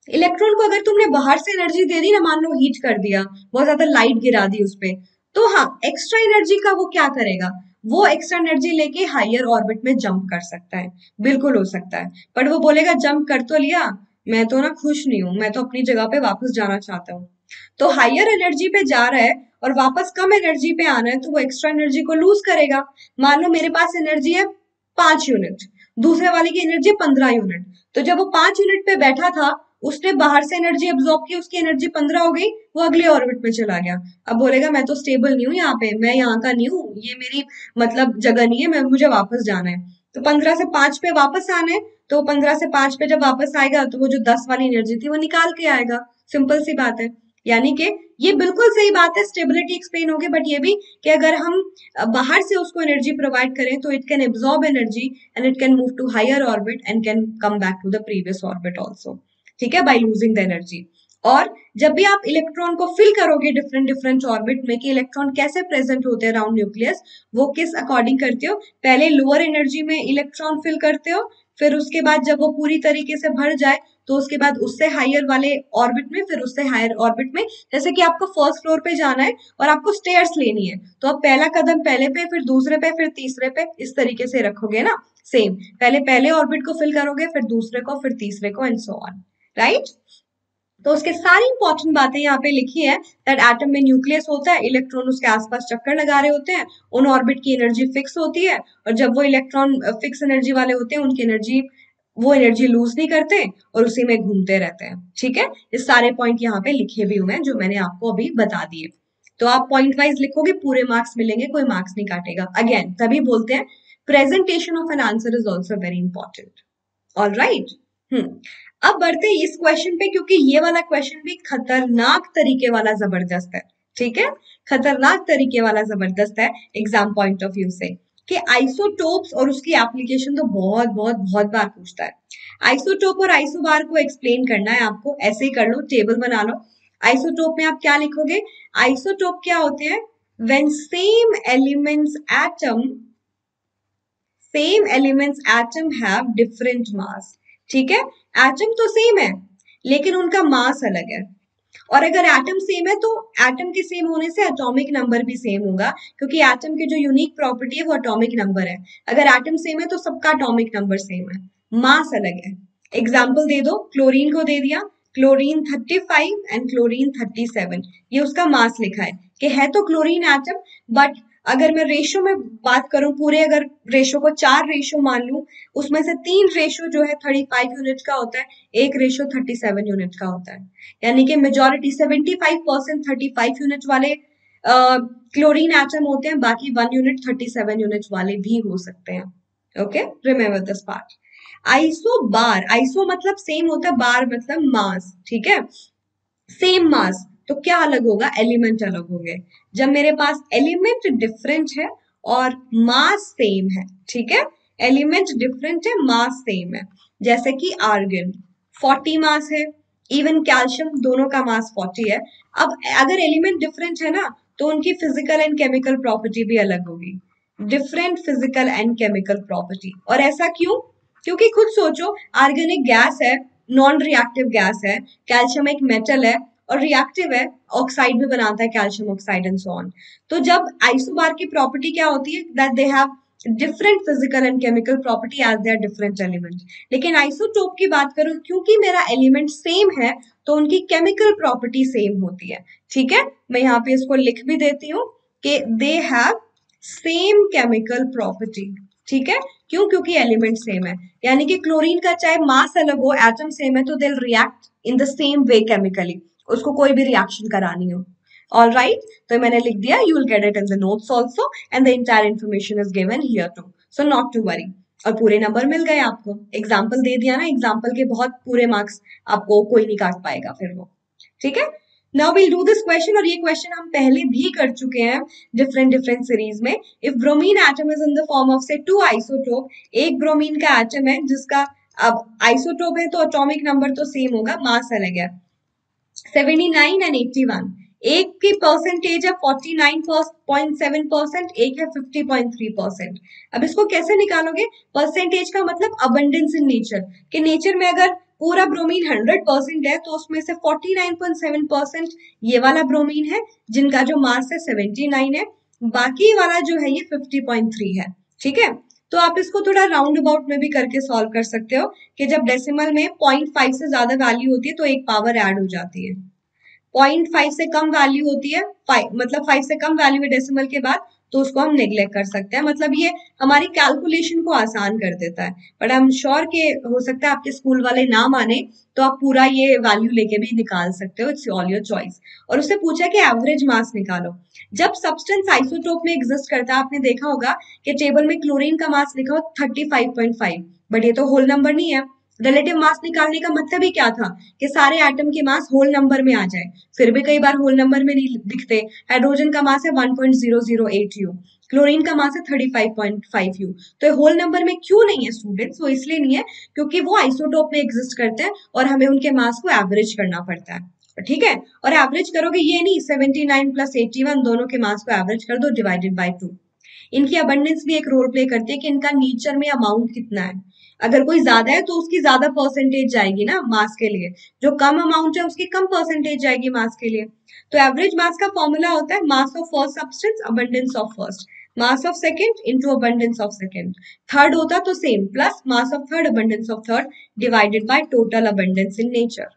इलेक्ट्रॉन को अगर तुमने बाहर से एनर्जी दे दी ना, मान लो हीट कर दिया, बहुत ज्यादा लाइट गिरा दी उस पे, तो हाँ एक्स्ट्रा एनर्जी का वो क्या करेगा? वो एक्स्ट्रा एनर्जी लेके हायर ऑर्बिट में जंप कर सकता है, बिल्कुल हो सकता है, बट वो बोलेगा जंप कर तो लिया, मैं तो ना खुश नहीं हूँ, मैं तो अपनी जगह पे वापस जाना चाहता हूँ। तो हायर एनर्जी पे जा रहा है और वापस कम एनर्जी पे आना है, तो वो एक्स्ट्रा एनर्जी को लूज करेगा। मान लो मेरे पास एनर्जी है 5 यूनिट, दूसरे वाले की एनर्जी 15 यूनिट। तो जब वो 5 यूनिट पे बैठा था, उसने बाहर से एनर्जी एब्जॉर्ब की, उसकी एनर्जी 15 हो गई, वो अगले ऑर्बिट में चला गया। अब बोलेगा मैं तो स्टेबल नहीं हूँ यहाँ पे, मैं यहाँ का नहीं हूँ, ये मेरी मतलब जगह नहीं है, मैं मुझे वापस जाना है। तो 15 से 5 पे वापस आना है, तो 15 से 5 पे जब वापस आएगा तो वो जो 10 वाली एनर्जी थी वो निकाल के आएगा। सिंपल सी बात है। यानी कि ये बिल्कुल सही बात है, स्टेबिलिटी एक्सप्लेन हो गई, बट ये भी कि अगर हम बाहर से उसको एनर्जी प्रोवाइड करें तो it can absorb energy and it can move to higher orbit and can come back to the previous orbit also. ठीक है, बाय लूजिंग द एनर्जी। और जब भी आप इलेक्ट्रॉन को फिल करोगे डिफरेंट डिफरेंट ऑर्बिट में, कि इलेक्ट्रॉन कैसे प्रेजेंट होते हैं अराउंड न्यूक्लियस, वो किस अकॉर्डिंग करते हो, पहले लोअर एनर्जी में इलेक्ट्रॉन फिल करते हो, फिर उसके बाद जब वो पूरी तरीके से भर जाए तो उसके बाद उससे हायर वाले ऑर्बिट में, फिर उससे हायर ऑर्बिट में। जैसे कि आपको फर्स्ट फ्लोर पे जाना है और आपको स्टेयर्स लेनी है, तो आप पहला कदम पहले पे, फिर दूसरे पे, फिर तीसरे पे, इस तरीके से रखोगे ना। सेम, पहले पहले ऑर्बिट को फिल करोगे, फिर दूसरे को, फिर तीसरे को, एंड सो ऑन। राइट। तो उसके सारी इंपॉर्टेंट बातें यहाँ पे लिखी है। दैट एटम में न्यूक्लियस होता है, इलेक्ट्रॉन उसके आसपास चक्कर लगा रहे होते हैं, उन ऑर्बिट की एनर्जी फिक्स होती है, और जब वो इलेक्ट्रॉन फिक्स एनर्जी वाले होते हैं, उनकी एनर्जी, वो एनर्जी लूज नहीं करते और उसी में घूमते रहते हैं। ठीक है, ये सारे पॉइंट यहाँ पे लिखे भी हुए हैं जो मैंने आपको अभी बता दिए। तो आप पॉइंट वाइज लिखोगे, पूरे मार्क्स मिलेंगे, कोई मार्क्स नहीं काटेगा। अगेन तभी बोलते हैं presentation of an answer is also very important. All right. अब बढ़ते हैं इस क्वेश्चन पे, क्योंकि ये वाला क्वेश्चन भी खतरनाक तरीके वाला जबरदस्त है। ठीक है, खतरनाक तरीके वाला जबरदस्त है एग्जाम पॉइंट ऑफ व्यू से, कि आइसोटोप्स और उसकी एप्लीकेशन तो बहुत बहुत बहुत बार पूछता है। आइसोटोप और आइसोबार को एक्सप्लेन करना है आपको, ऐसे ही कर लो, टेबल बना लो। आइसोटोप में आप क्या लिखोगे? आइसोटोप क्या होते हैं? When same elements atom have different mass. ठीक है, एटम तो सेम है लेकिन उनका मास अलग है। और अगर एटम सेम है तो एटम के सेम होने से एटॉमिक नंबर भी सेम होगा, क्योंकि एटम की जो यूनिक प्रॉपर्टी है वो एटॉमिक नंबर है। अगर एटम सेम है तो सबका एटॉमिक नंबर सेम है, मास अलग है। एग्जाम्पल दे दो, क्लोरीन को दे दिया, क्लोरीन 35 एंड क्लोरीन 37, ये उसका मास लिखा है कि है तो क्लोरीन एटम, बट अगर मैं रेशो में बात करूं, पूरे अगर रेशो को 4 रेशो मान लूं, उसमें से 3 रेशो जो है 35 यूनिट का होता है, एक रेशो 37 यूनिट का होता है। यानी कि मेजोरिटी 75% 35 यूनिट वाले क्लोरीन एटम होते हैं, बाकी 1 यूनिट 37 यूनिट वाले भी हो सकते हैं। Okay, remember this part. Iso bar, iso मतलब सेम होता है, बार मतलब मास। ठीक है, सेम मास, तो क्या अलग होगा? एलिमेंट अलग होंगे। जब मेरे पास एलिमेंट डिफरेंट है और मास सेम है, ठीक है, एलिमेंट डिफरेंट है, मास सेम है, जैसे कि आर्गन 40 मास है, इवन कैल्शियम, दोनों का मास 40 है। अब अगर एलिमेंट डिफरेंट है ना, तो उनकी फिजिकल एंड केमिकल प्रॉपर्टी भी अलग होगी। Different physical and chemical property. और ऐसा क्यों? क्योंकि खुद सोचो, आर्गन एक गैस है, नॉन रिएक्टिव गैस है, कैल्शियम एक मेटल है और रिएक्टिव है, ऑक्साइड भी बनाता है, calcium oxide and so on. तो जब आइसोबार की प्रॉपर्टी क्या होती है? That they have different physical and chemical property as they are different element. लेकिन आइसोटोप की बात करूं, क्योंकि मेरा एलिमेंट सेम है तो उनकी केमिकल प्रॉपर्टी सेम होती है। ठीक है, मैं यहाँ पे इसको लिख भी देती हूँ कि they have same chemical property. ठीक है, क्यों? क्योंकि एलिमेंट सेम है। यानी कि क्लोरीन का चाहे मास अलग हो, एटम सेम है, तो they react in the same way chemically, उसको कोई भी रिएक्शन करानी हो। ऑल राइट, तो मैंने लिख दिया, you will get it in the notes also and the entire information is given here too, so not to worry. और पूरे नंबर मिल गए आपको, एग्जाम्पल दे दिया ना, एग्जाम्पल के बहुत पूरे मार्क्स आपको कोई नहीं काट पाएगा फिर वो। ठीक है, now will do this question, और ये क्वेश्चन हम पहले भी कर चुके हैं डिफरेंट डिफरेंट सीरीज में। If bromine atom is in the form of से 2 आइसोटोप, एक ब्रोमीन का एटम है जिसका, अब आइसोटोप है तो एटॉमिक नंबर तो सेम होगा, मास अलग है, 79 एंड 81। एक की परसेंटेज है 49.7%, एक है 50.3%। अब इसको कैसे निकालोगे? परसेंटेज का मतलब अबंडेंस इन नेचर, कि नेचर में अगर पूरा ब्रोमीन 100% है तो उसमें से 49.7% ये वाला ब्रोमीन है जिनका जो मास है 79 है, बाकी वाला जो है ये 50.3 है। ठीक है, तो आप इसको थोड़ा राउंड अबाउट में भी करके सॉल्व कर सकते हो कि जब डेसिमल में 0.5 से ज्यादा वैल्यू होती है तो एक पावर ऐड हो जाती है। 0.5 से कम वैल्यू होती है, मतलब 5 से कम वैल्यू है डेसिमल के बाद, तो उसको हम नेग्लेक्ट कर सकते हैं। मतलब ये हमारी कैलकुलेशन को आसान कर देता है। बट आई एम श्योर कि हो सकता है आपके स्कूल वाले ना माने, तो आप पूरा ये वैल्यू लेके भी निकाल सकते हो, इट्स ऑल योर चॉइस। और उससे पूछा कि एवरेज मास निकालो। जब सब्सटेंस आइसोटोप में एग्जिस्ट करता है, आपने देखा होगा कि टेबल में क्लोरीन का मास लिखा हो 35.5, बट ये तो होल नंबर नहीं है। रिलेटिव मास निकालने का मतलब ही क्या था कि सारे एटम के मास होल नंबर में आ जाए। फिर भी कई बार होल नंबर में नहीं दिखते। हाइड्रोजन का मास है 1.008 यू, क्लोरीन का मास है 35.5 यू। तो ये होल नंबर में क्यों नहीं है स्टूडेंट्स? वो इसलिए नहीं है क्योंकि वो आइसोटोप में एग्जिस्ट करते हैं और हमें उनके मास को एवरेज करना पड़ता है। ठीक है, और एवरेज करोगे ये नहीं 79 प्लस 81 दोनों के मास को एवरेज कर दो डिवाइडेड बाय 2। इनकी अबंडेंस भी एक रोल प्ले करती है कि इनका नेचर में अमाउंट कितना है। अगर कोई ज्यादा है तो उसकी ज्यादा परसेंटेज जाएगी ना मास के लिए, जो कम अमाउंट है उसकी कम परसेंटेज जाएगी मास के लिए। तो एवरेज मास का फॉर्मूला होता है mass of first substance abundance of first, mass of second into abundance of second. Third होता तो same, plus mass of third abundance of third divided by total abundance in nature.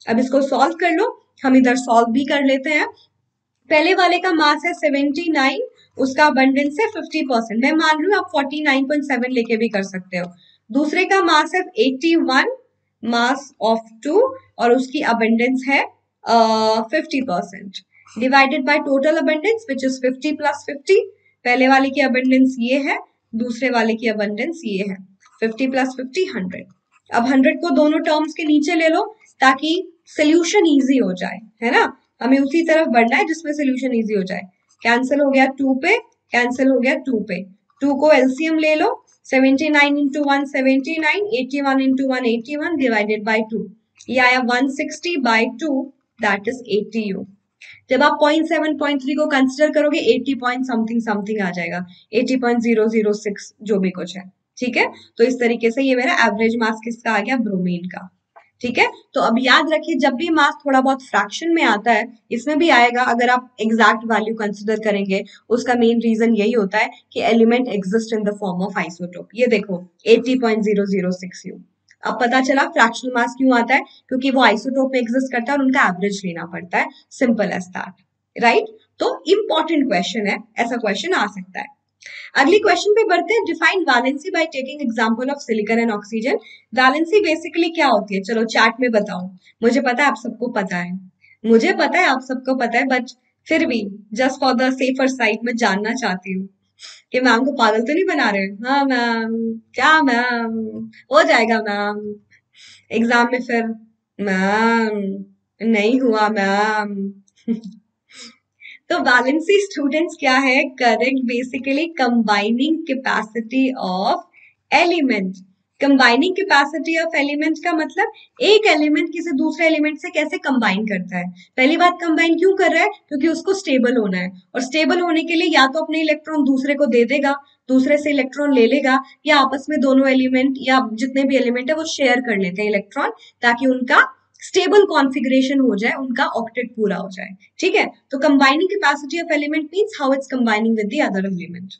अब इसको solve कर लो, हम इधर solve भी कर लेते हैं। पहले वाले का मास है 79, उसका अबंडेंस है 50%। मैं मान रही हूँ आप 49.7 लेके भी कर सकते हो। दूसरे का मास है 81, मास ऑफ 2, और उसकी अबंडेंस है 50%, divided by total abundance which is 50 plus 50। पहले वाले की अबंडेंस ये है, दूसरे वाले की अबंडेंस ये है, 50 प्लस 50 100। अब 100 को दोनों टर्म्स के नीचे ले लो ताकि सोल्यूशन इजी हो जाए, है ना। हमें उसी तरफ बढ़ना है जिसमें सोल्यूशन इजी हो जाए। कैंसिल हो गया 2 पे, कैंसिल हो गया 2 पे, 2 को एलसीएम ले लो, 79 इंटू 1 79, 81 इंटू 1 81 डिवाइडेड बाय 2, ये आया 160 बाय 2 दैट इज 80 यू। जब आप 0.7 0.3 को कंसिडर करोगे 80 पॉइंट समथिंग समथिंग आ जाएगा, 80.006 जो भी कुछ है। ठीक है, तो इस तरीके से ये मेरा एवरेज मास किसका आ गया, ब्रोमीन का। ठीक है, तो अब याद रखिए जब भी मास थोड़ा बहुत फ्रैक्शन में आता है, इसमें भी आएगा अगर आप एग्जैक्ट वैल्यू कंसिडर करेंगे। उसका मेन रीजन यही होता है कि element exist in the form of isotope. ये देखो 80.006 यू। अब पता चला फ्रैक्शनल मास क्यों आता है, क्योंकि वो आइसोटोप में एग्जिस्ट करता है और उनका एवरेज लेना पड़ता है, सिंपल एज दैट, राइट। तो इंपॉर्टेंट क्वेश्चन है, ऐसा क्वेश्चन आ सकता है। अगली क्वेश्चन पे बढ़ते हैं। Define valency by taking example of silicon and oxygen. Valency basically क्या होती है, चलो चैट में बताओ। मुझे पता है आप सबको पता है, मुझे पता है आप सबको पता है, बट फिर भी just for the safer side में जानना चाहती हूँ कि मैम को पागल तो नहीं बना रहे। हाँ मैम, क्या मैम, हो जाएगा मैम एग्जाम में फिर, मैम नहीं हुआ मैम। तो वैलेंसी स्टूडेंट्स क्या है, correct, basically combining capacity of element. Combining capacity of element का मतलब एक एलिमेंट किसी दूसरे एलिमेंट से कैसे कंबाइन करता है। पहली बात, कंबाइन क्यों कर रहा है, क्योंकि उसको स्टेबल होना है, और स्टेबल होने के लिए या तो अपने इलेक्ट्रॉन दूसरे को दे देगा, दूसरे से इलेक्ट्रॉन ले लेगा, या आपस में दोनों एलिमेंट या जितने भी एलिमेंट है वो शेयर कर लेते हैं इलेक्ट्रॉन, ताकि उनका स्टेबल कॉन्फ़िगरेशन हो जाए, उनका ऑक्टेट पूरा हो जाए। ठीक है, तो combining capacity of element means how it's combining with the other element.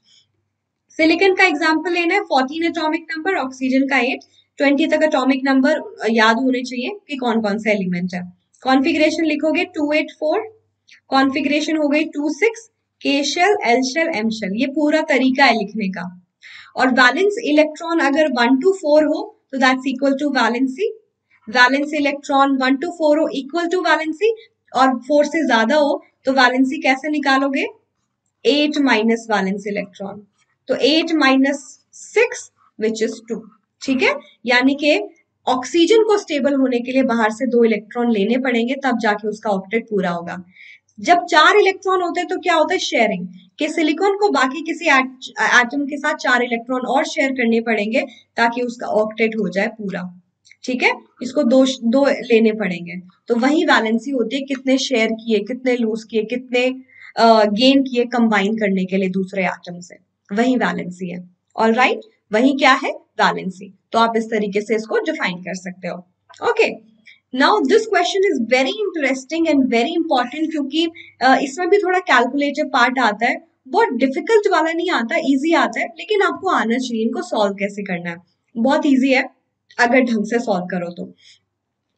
Silicon का एग्जांपल लेना है, 14 एटॉमिक नंबर, ऑक्सीजन का 8, 20 तक एटॉमिक नंबर याद होने चाहिए कि कौन कौन सा एलिमेंट है। कॉन्फ़िगरेशन लिखोगे 284, कॉन्फ़िगरेशन हो गई 26, K shell, L shell, M shell, ये पूरा तरीका है लिखने का। और वैलेंस इलेक्ट्रॉन अगर 1 to 4 हो तो that's equal to valency. Valence electron 1 to 4 हो इक्वल टू वैलेंसी, और 4 से ज्यादा हो तो वैलेंसी कैसे निकालोगे, 8 माइनस वैलेंस इलेक्ट्रॉन, तो 8 माइनस 6 विच इज 2। ठीक है, यानी कि ऑक्सीजन को स्टेबल होने के लिए बाहर से 2 इलेक्ट्रॉन लेने पड़ेंगे, तब जाके उसका ऑक्टेट पूरा होगा। जब 4 इलेक्ट्रॉन होते हैं तो क्या होता है, शेयरिंग, कि सिलिकॉन को बाकी किसी एटम के साथ 4 इलेक्ट्रॉन और शेयर करने पड़ेंगे ताकि उसका ऑक्टेट हो जाए पूरा। ठीक है, इसको दो लेने पड़ेंगे, तो वही वैलेंसी होती है, कितने शेयर किए, कितने लूज किए, कितने गेन किए कंबाइन करने के लिए दूसरे एटम से, वही वैलेंसी है। ऑल राइट, वही क्या है, वैलेंसी। तो आप इस तरीके से इसको डिफाइन कर सकते हो। Okay, now this question is very interesting and very important, क्योंकि इसमें भी थोड़ा कैलकुलेटिव पार्ट आता है, बहुत डिफिकल्ट वाला नहीं आता, इजी आता है, लेकिन आपको आना चाहिए इनको सॉल्व कैसे करना है। बहुत इजी है अगर ढंग से सॉल्व करो तो।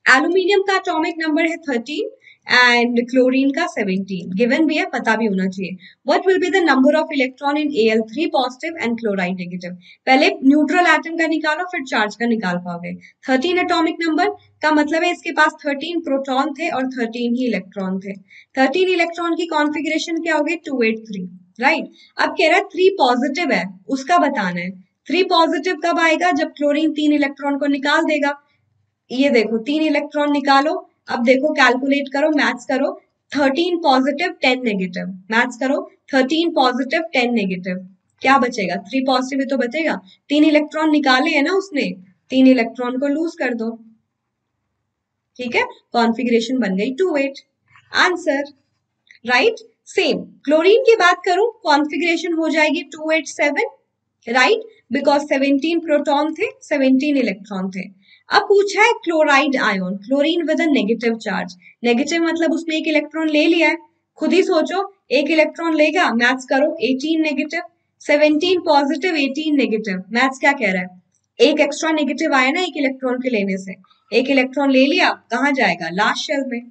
एल्यूमिनियम का एटॉमिक नंबर है 13 एंड क्लोरीन का 17, गिवन भी है, पता भी होना चाहिए। What will be the number of electron in Al3 positive and chloride negative? पहले न्यूट्रल एटम का निकालो फिर चार्ज का निकाल पाओगे। 13 एटॉमिक नंबर का मतलब है इसके पास 13 प्रोटॉन थे और 13 ही इलेक्ट्रॉन थे। 13 इलेक्ट्रॉन की कॉन्फ़िगरेशन क्या होगी? 283, राइट। अब कह रहा है 3 पॉजिटिव है, उसका बताना है। 3 पॉजिटिव कब आएगा? जब क्लोरीन 3 इलेक्ट्रॉन को निकाल देगा। ये देखो 3 इलेक्ट्रॉन निकालो, अब देखो कैलकुलेट करो, मैथ्स करो। 13 पॉजिटिव 10 नेगेटिव, मैथ्स करो। 13 पॉजिटिव 10 नेगेटिव, क्या बचेगा? 3 पॉजिटिव ही तो बचेगा। 3 इलेक्ट्रॉन निकाले है ना उसने, 3 इलेक्ट्रॉन को लूज कर दो, ठीक है। कॉन्फ़िगरेशन बन गई 28, आंसर, राइट। सेम क्लोरीन की बात करूं, कॉन्फ़िगरेशन हो जाएगी 287, राइट, बिकॉज 17 प्रोटॉन थे, 17 इलेक्ट्रॉन थे। अब पूछा है chloride ion, chlorine with a negative charge. Negative मतलब उसने एक इलेक्ट्रॉन ले लिया है, खुद ही सोचो, एक इलेक्ट्रॉन लेगा, मैथ्स करो। 18 नेगेटिव, 17 पॉजिटिव, 18 नेगेटिव, मैथ्स क्या कह रहा है? एक एक्स्ट्रा नेगेटिव आया ना एक इलेक्ट्रॉन के लेने से, एक इलेक्ट्रॉन ले लिया, कहाँ जाएगा? लास्ट शेल में।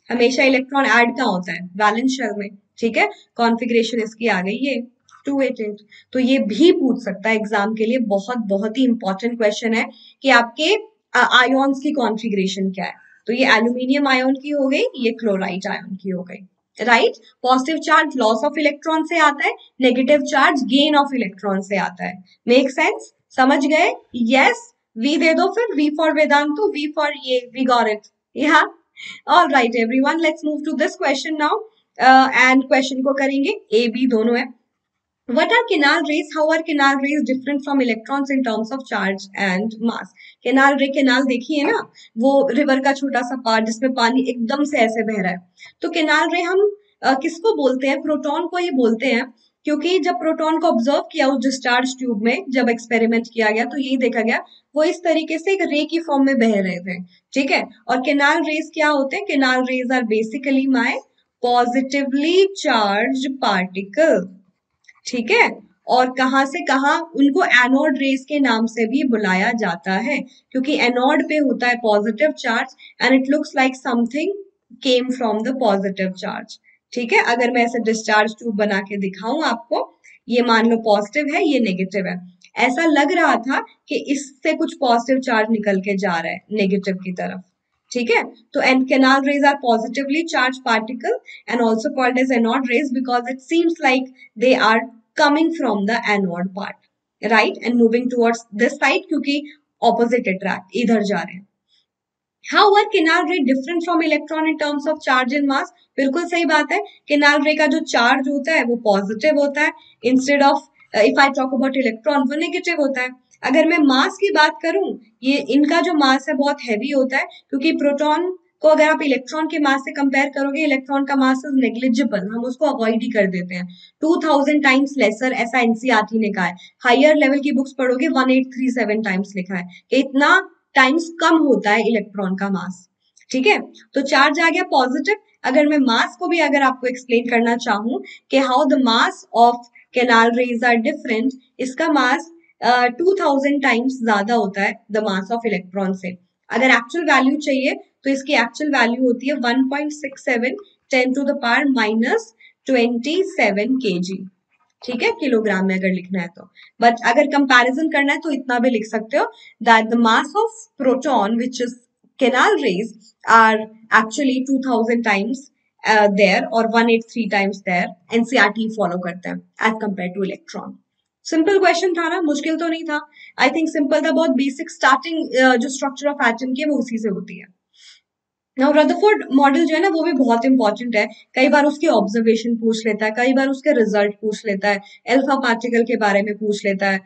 हमेशा इलेक्ट्रॉन ऐड कहाँ होता है? वैलेंस शेल में, ठीक है। कॉन्फ़िगरेशन इसकी आ गई ये 288। तो ये भी पूछ सकता है एग्जाम के लिए, बहुत बहुत ही इंपॉर्टेंट क्वेश्चन है कि आपके आयोन्स की कॉन्फ़िगरेशन क्या है। तो ये एल्यूमिनियम आयन की हो गई, ये क्लोराइड आयन की हो गई, right. Positive charge loss of electron से आता है, negative charge gain of electron से आता है। Make sense? समझ गए? यस। वी दे दो फिर, V for Vedantu, V for ये, we got it, yeah. All right everyone, let's move to this question now. And question को करेंगे, ए बी दोनों है। What are canal rays? How are canal rays different from electrons in terms of charge and mass? Canal ray, canal देखी है ना, वो river का छोटा सा पार्ट जिसमें पानी एकदम से ऐसे बह रहा है। तो canal ray हम किसको बोलते हैं? प्रोटॉन को ही बोलते हैं, क्योंकि जब प्रोटॉन को ऑब्जर्व किया उस डिस्चार्ज ट्यूब में, जब एक्सपेरिमेंट किया गया तो यही देखा गया, वो इस तरीके से एक रे की फॉर्म में बह रहे थे, ठीक है। और कैनाल रेज क्या होते हैं? Canal rays are basically my positively charge particle, ठीक है। और कहां से कहां उनको एनोड रेस के नाम से भी बुलाया जाता है, क्योंकि एनोड पे होता है positive charge and it looks like something came from the positive charge, ठीक है। अगर मैं ऐसे डिस्चार्ज ट्यूब बना के दिखाऊं आपको, ये मान लो पॉजिटिव है, ये नेगेटिव है, ऐसा लग रहा था कि इससे कुछ पॉजिटिव चार्ज निकल के जा रहा है नेगेटिव की तरफ, ठीक है। तो and canal rays are positively charge particle and also called as anode rays because it seems like they are coming from the anode part, right, and moving towards this side क्योंकि opposite attract, इधर जा रहे हैं। How are canal ray different from electron in terms of charge and mass? बिल्कुल सही बात है, canal ray का जो चार्ज होता है वो पॉजिटिव होता है, instead of if I talk about electron वो नेगेटिव होता है। अगर मैं मास की बात करूं, ये इनका जो मास है बहुत हैवी होता है, क्योंकि प्रोटॉन को अगर आप इलेक्ट्रॉन के मास से कंपेयर करोगे, इलेक्ट्रॉन का मास इज नेग्लिजिबल, हम उसको अवॉइड ही कर देते हैं। 2000 टाइम्स लेसर, ऐसा एनसीईआरटी ने कहा है। हायर लेवल की बुक्स पढ़ोगे 1837 टाइम्स लिखा है कि इतना टाइम्स कम होता है इलेक्ट्रॉन का मास, ठीक है। तो चार्ज आ गया पॉजिटिव। अगर मैं मास को भी अगर आपको एक्सप्लेन करना चाहूं कि how the mass of canal rays are different, इसका मास 2000 टाइम्स ज्यादा होता है द मास ऑफ इलेक्ट्रॉन से। अगर एक्चुअल वैल्यू चाहिए तो इसकी एक्चुअल वैल्यू होती है 1.67 10 टू द पावर -27 kg, ठीक है, किलोग्राम में अगर लिखना है तो। बट अगर कंपैरिजन करना है तो इतना भी लिख सकते हो, that the mass of proton which is canal rays are actually 2000 times there और 183 टाइम्स देयर। एनसीईआरटी फॉलो करते हैं as compare to electron. Simple question था ना, मुश्किल तो नहीं था। आई थिंक सिंपल था, बहुत बेसिक स्टार्टिंग जो स्ट्रक्चर ऑफ एटम की है वो उसी से होती है। नाउ रदरफोर्ड मॉडल जो है ना वो भी बहुत इंपॉर्टेंट है। कई बार उसकी ऑब्जर्वेशन पूछ लेता है, कई बार उसके रिजल्ट पूछ लेता है, अल्फा पार्टिकल के बारे में पूछ लेता है,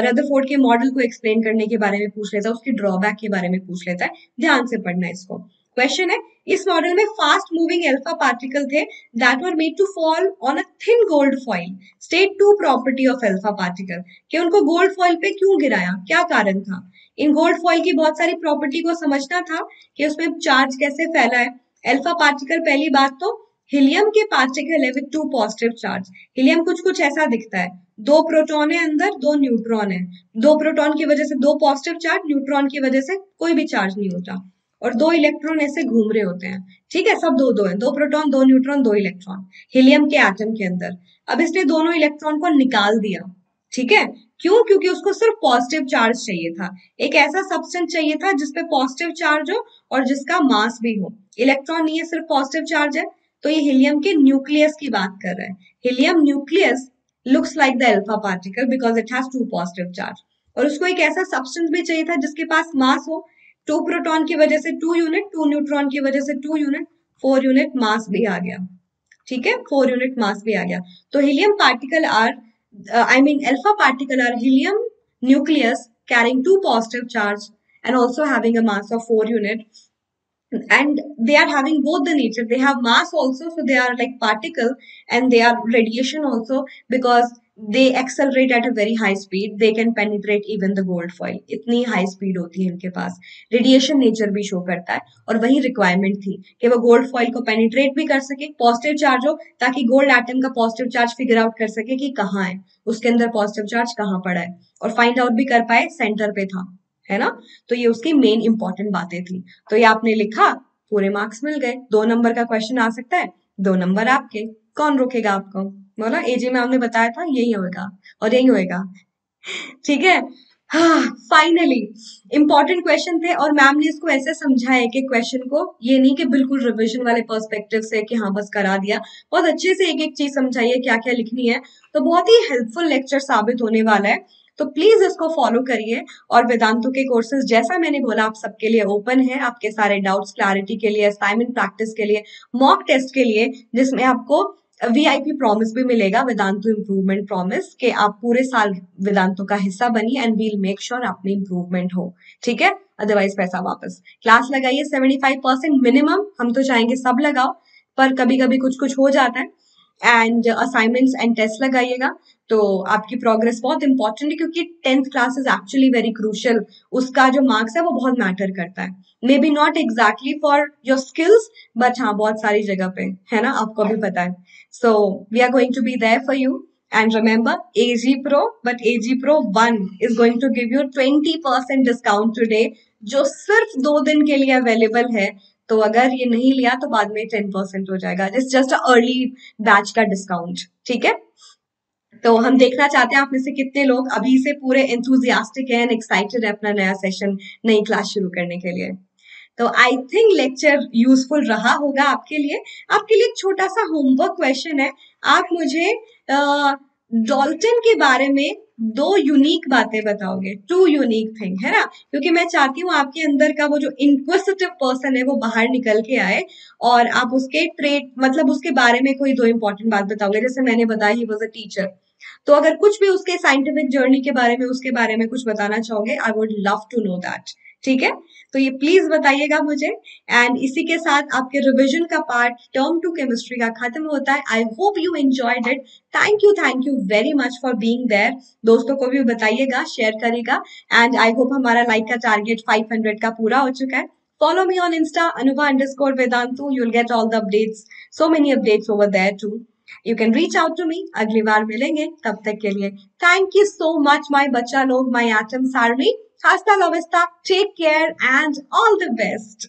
रदरफोर्ड के मॉडल को एक्सप्लेन करने के बारे में पूछ लेता है, उसकी ड्रॉबैक के बारे में पूछ लेता है। ध्यान से पढ़ना है इसको। क्वेश्चन है, इस मॉडल में फास्ट मूविंग अल्फा पार्टिकल थे that were made to fall on a thin gold foil. State two property of alpha particle, कि उनको गोल्ड फॉइल पे क्यों गिराया, क्या कारण था। इन गोल्ड फॉइल की बहुत सारी प्रॉपर्टी को समझना था कि उसमें चार्ज कैसे फैला है। अल्फा पार्टिकल पहली बात तो हीलियम के पार्टिकल है विद 2 पॉजिटिव चार्ज। हीलियम कुछ कुछ ऐसा दिखता है, 2 प्रोटॉन है अंदर, 2 न्यूट्रॉन है। 2 प्रोटॉन की वजह से 2 पॉजिटिव चार्ज, न्यूट्रॉन की वजह से कोई भी चार्ज नहीं होता, और 2 इलेक्ट्रॉन ऐसे घूम रहे होते हैं। ठीक है, सब 2 है, 2 प्रोटॉन, 2 न्यूट्रॉन, 2 इलेक्ट्रॉन हीलियम के एटम के अंदर। अब इसने दोनों इलेक्ट्रॉन को निकाल दिया। ठीक है, क्यों? क्योंकि उसको सिर्फ पॉजिटिव चार्ज चाहिए था। एक ऐसा सब्सटेंस चाहिए था जिसपे पॉजिटिव चार्ज हो और जिसका मास भी हो। इलेक्ट्रॉन नहीं है, सिर्फ पॉजिटिव चार्ज है। तो ये हीलियम के न्यूक्लियस की बात कर रहा है। Helium nucleus looks like the alpha particle because it has 2 positive charge. और उसको एक ऐसा सब्सटेंस भी चाहिए था जिसके पास मास हो। 2 प्रोटॉन की वजह से 2 यूनिट, 2 न्यूट्रॉन की वजह से 2 यूनिट, 4 यूनिट मास भी आ गया। ठीक है, 4 यूनिट मास भी आ गया। तो helium particle are alpha particle are helium nucleus carrying 2 positive charge and also having a mass of 4 unit, and they are having both the nature. They have mass also, so they are like particle, and they are radiation also because they accelerate at a very high speed. They can penetrate even the gold foil. इतनी high speed होती है इनके पास। Radiation nature भी show करता है, और वही requirement थी कि वो गोल्ड फॉइल को पेनिट्रेट भी कर सके, पॉजिटिव चार्ज हो, ताकि गोल्ड एटम का पॉजिटिव चार्ज फिगर आउट कर सके कि कहाँ है, उसके अंदर पॉजिटिव चार्ज कहाँ पड़ा है, और फाइंड आउट भी कर पाए सेंटर पे था, है ना। तो ये उसकी मेन इंपॉर्टेंट बातें थी। तो ये आपने लिखा, पूरे मार्क्स मिल गए। 2 नंबर का क्वेश्चन आ सकता है, 2 नंबर आपके, कौन रोकेगा आपको? बोला एजी मैम ने बताया था यही होगा और यही होएगा। ठीक है, हाँ फाइनली इंपॉर्टेंट क्वेश्चन थे, और मैम ने इसको ऐसे समझा है कि क्वेश्चन को ये नहीं कि बिल्कुल रिविजन वाले पर्सपेक्टिव से कि हाँ बस करा दिया, बहुत अच्छे से एक एक चीज समझाई है क्या क्या लिखनी है। तो बहुत ही हेल्पफुल लेक्चर साबित होने वाला है, तो प्लीज इसको फॉलो करिए। और वेदांतु के कोर्सेज जैसा मैंने बोला आप सबके लिए ओपन है, आपके सारे डाउट्स क्लैरिटी के लिए, असाइनमेंट प्रैक्टिस के लिए, मॉक टेस्ट के लिए, जिसमें आपको वीआईपी प्रॉमिस भी मिलेगा, वेदांतु इम्प्रूवमेंट प्रॉमिस, कि आप पूरे साल वेदांतु का हिस्सा बनिए एंड वील मेक श्योर अपनी इम्प्रूवमेंट हो। ठीक है, अदरवाइज पैसा वापस। क्लास लगाइए 75% मिनिमम, हम तो चाहेंगे सब लगाओ, पर कभी कभी कुछ कुछ हो जाता है। एंड असाइनमेंट्स एंड टेस्ट लगाइएगा, तो आपकी प्रोग्रेस बहुत इंपॉर्टेंट है, क्योंकि 10th class is actually very crucial. उसका जो मार्क्स है वो बहुत मैटर करता है, may be not exactly for your skills, but हाँ बहुत सारी जगह पे, है ना, आपको भी पता है। So we are going to be there for you, and remember AG Pro, but AG Pro 1 is going to give you 20% discount today, जो सिर्फ 2 दिन के लिए अवेलेबल है। तो अगर ये नहीं लिया तो बाद में 10% हो जाएगा, जस्ट अर्ली बैच का डिस्काउंट। ठीक है, तो हम देखना चाहते हैं आप में से कितने लोग अभी से पूरे एंथुजियास्टिक हैं, एक्साइटेड है अपना नया सेशन, नई क्लास शुरू करने के लिए। तो आई थिंक लेक्चर यूजफुल रहा होगा आपके लिए। आपके लिए एक छोटा सा होमवर्क क्वेश्चन है, आप मुझे डॉल्टन के बारे में 2 यूनिक बातें बताओगे, 2 यूनिक थिंग, है ना, क्योंकि मैं चाहती हूँ आपके अंदर का वो जो इंक्विसिटिव पर्सन है वो बाहर निकल के आए, और आप उसके ट्रेट मतलब उसके बारे में कोई 2 इंपॉर्टेंट बात बताओगे। जैसे मैंने बताया ही वॉज अ टीचर, तो अगर कुछ भी उसके साइंटिफिक जर्नी के बारे में, उसके बारे में कुछ बताना चाहोगे, I would love to know that. ठीक है, तो ये प्लीज बताइएगा मुझे। एंड इसी के साथ आपके रिवीजन का पार्ट टर्म 2 केमिस्ट्री का खत्म होता है। I hope you enjoyed it. Thank you very much for being there. दोस्तों को भी बताइएगा, शेयर करिएगा, एंड आई होप हमारा लाइक का टारगेट 500 का पूरा हो चुका है। Follow me on Insta, Anuba_Vedantu. You'll get all the updates. So many updates over there too. You can reach out to me. अगली बार मिलेंगे, तब तक के लिए thank you so much my बच्चा लोग, my atoms army. Hasta la vista, take care and all the best.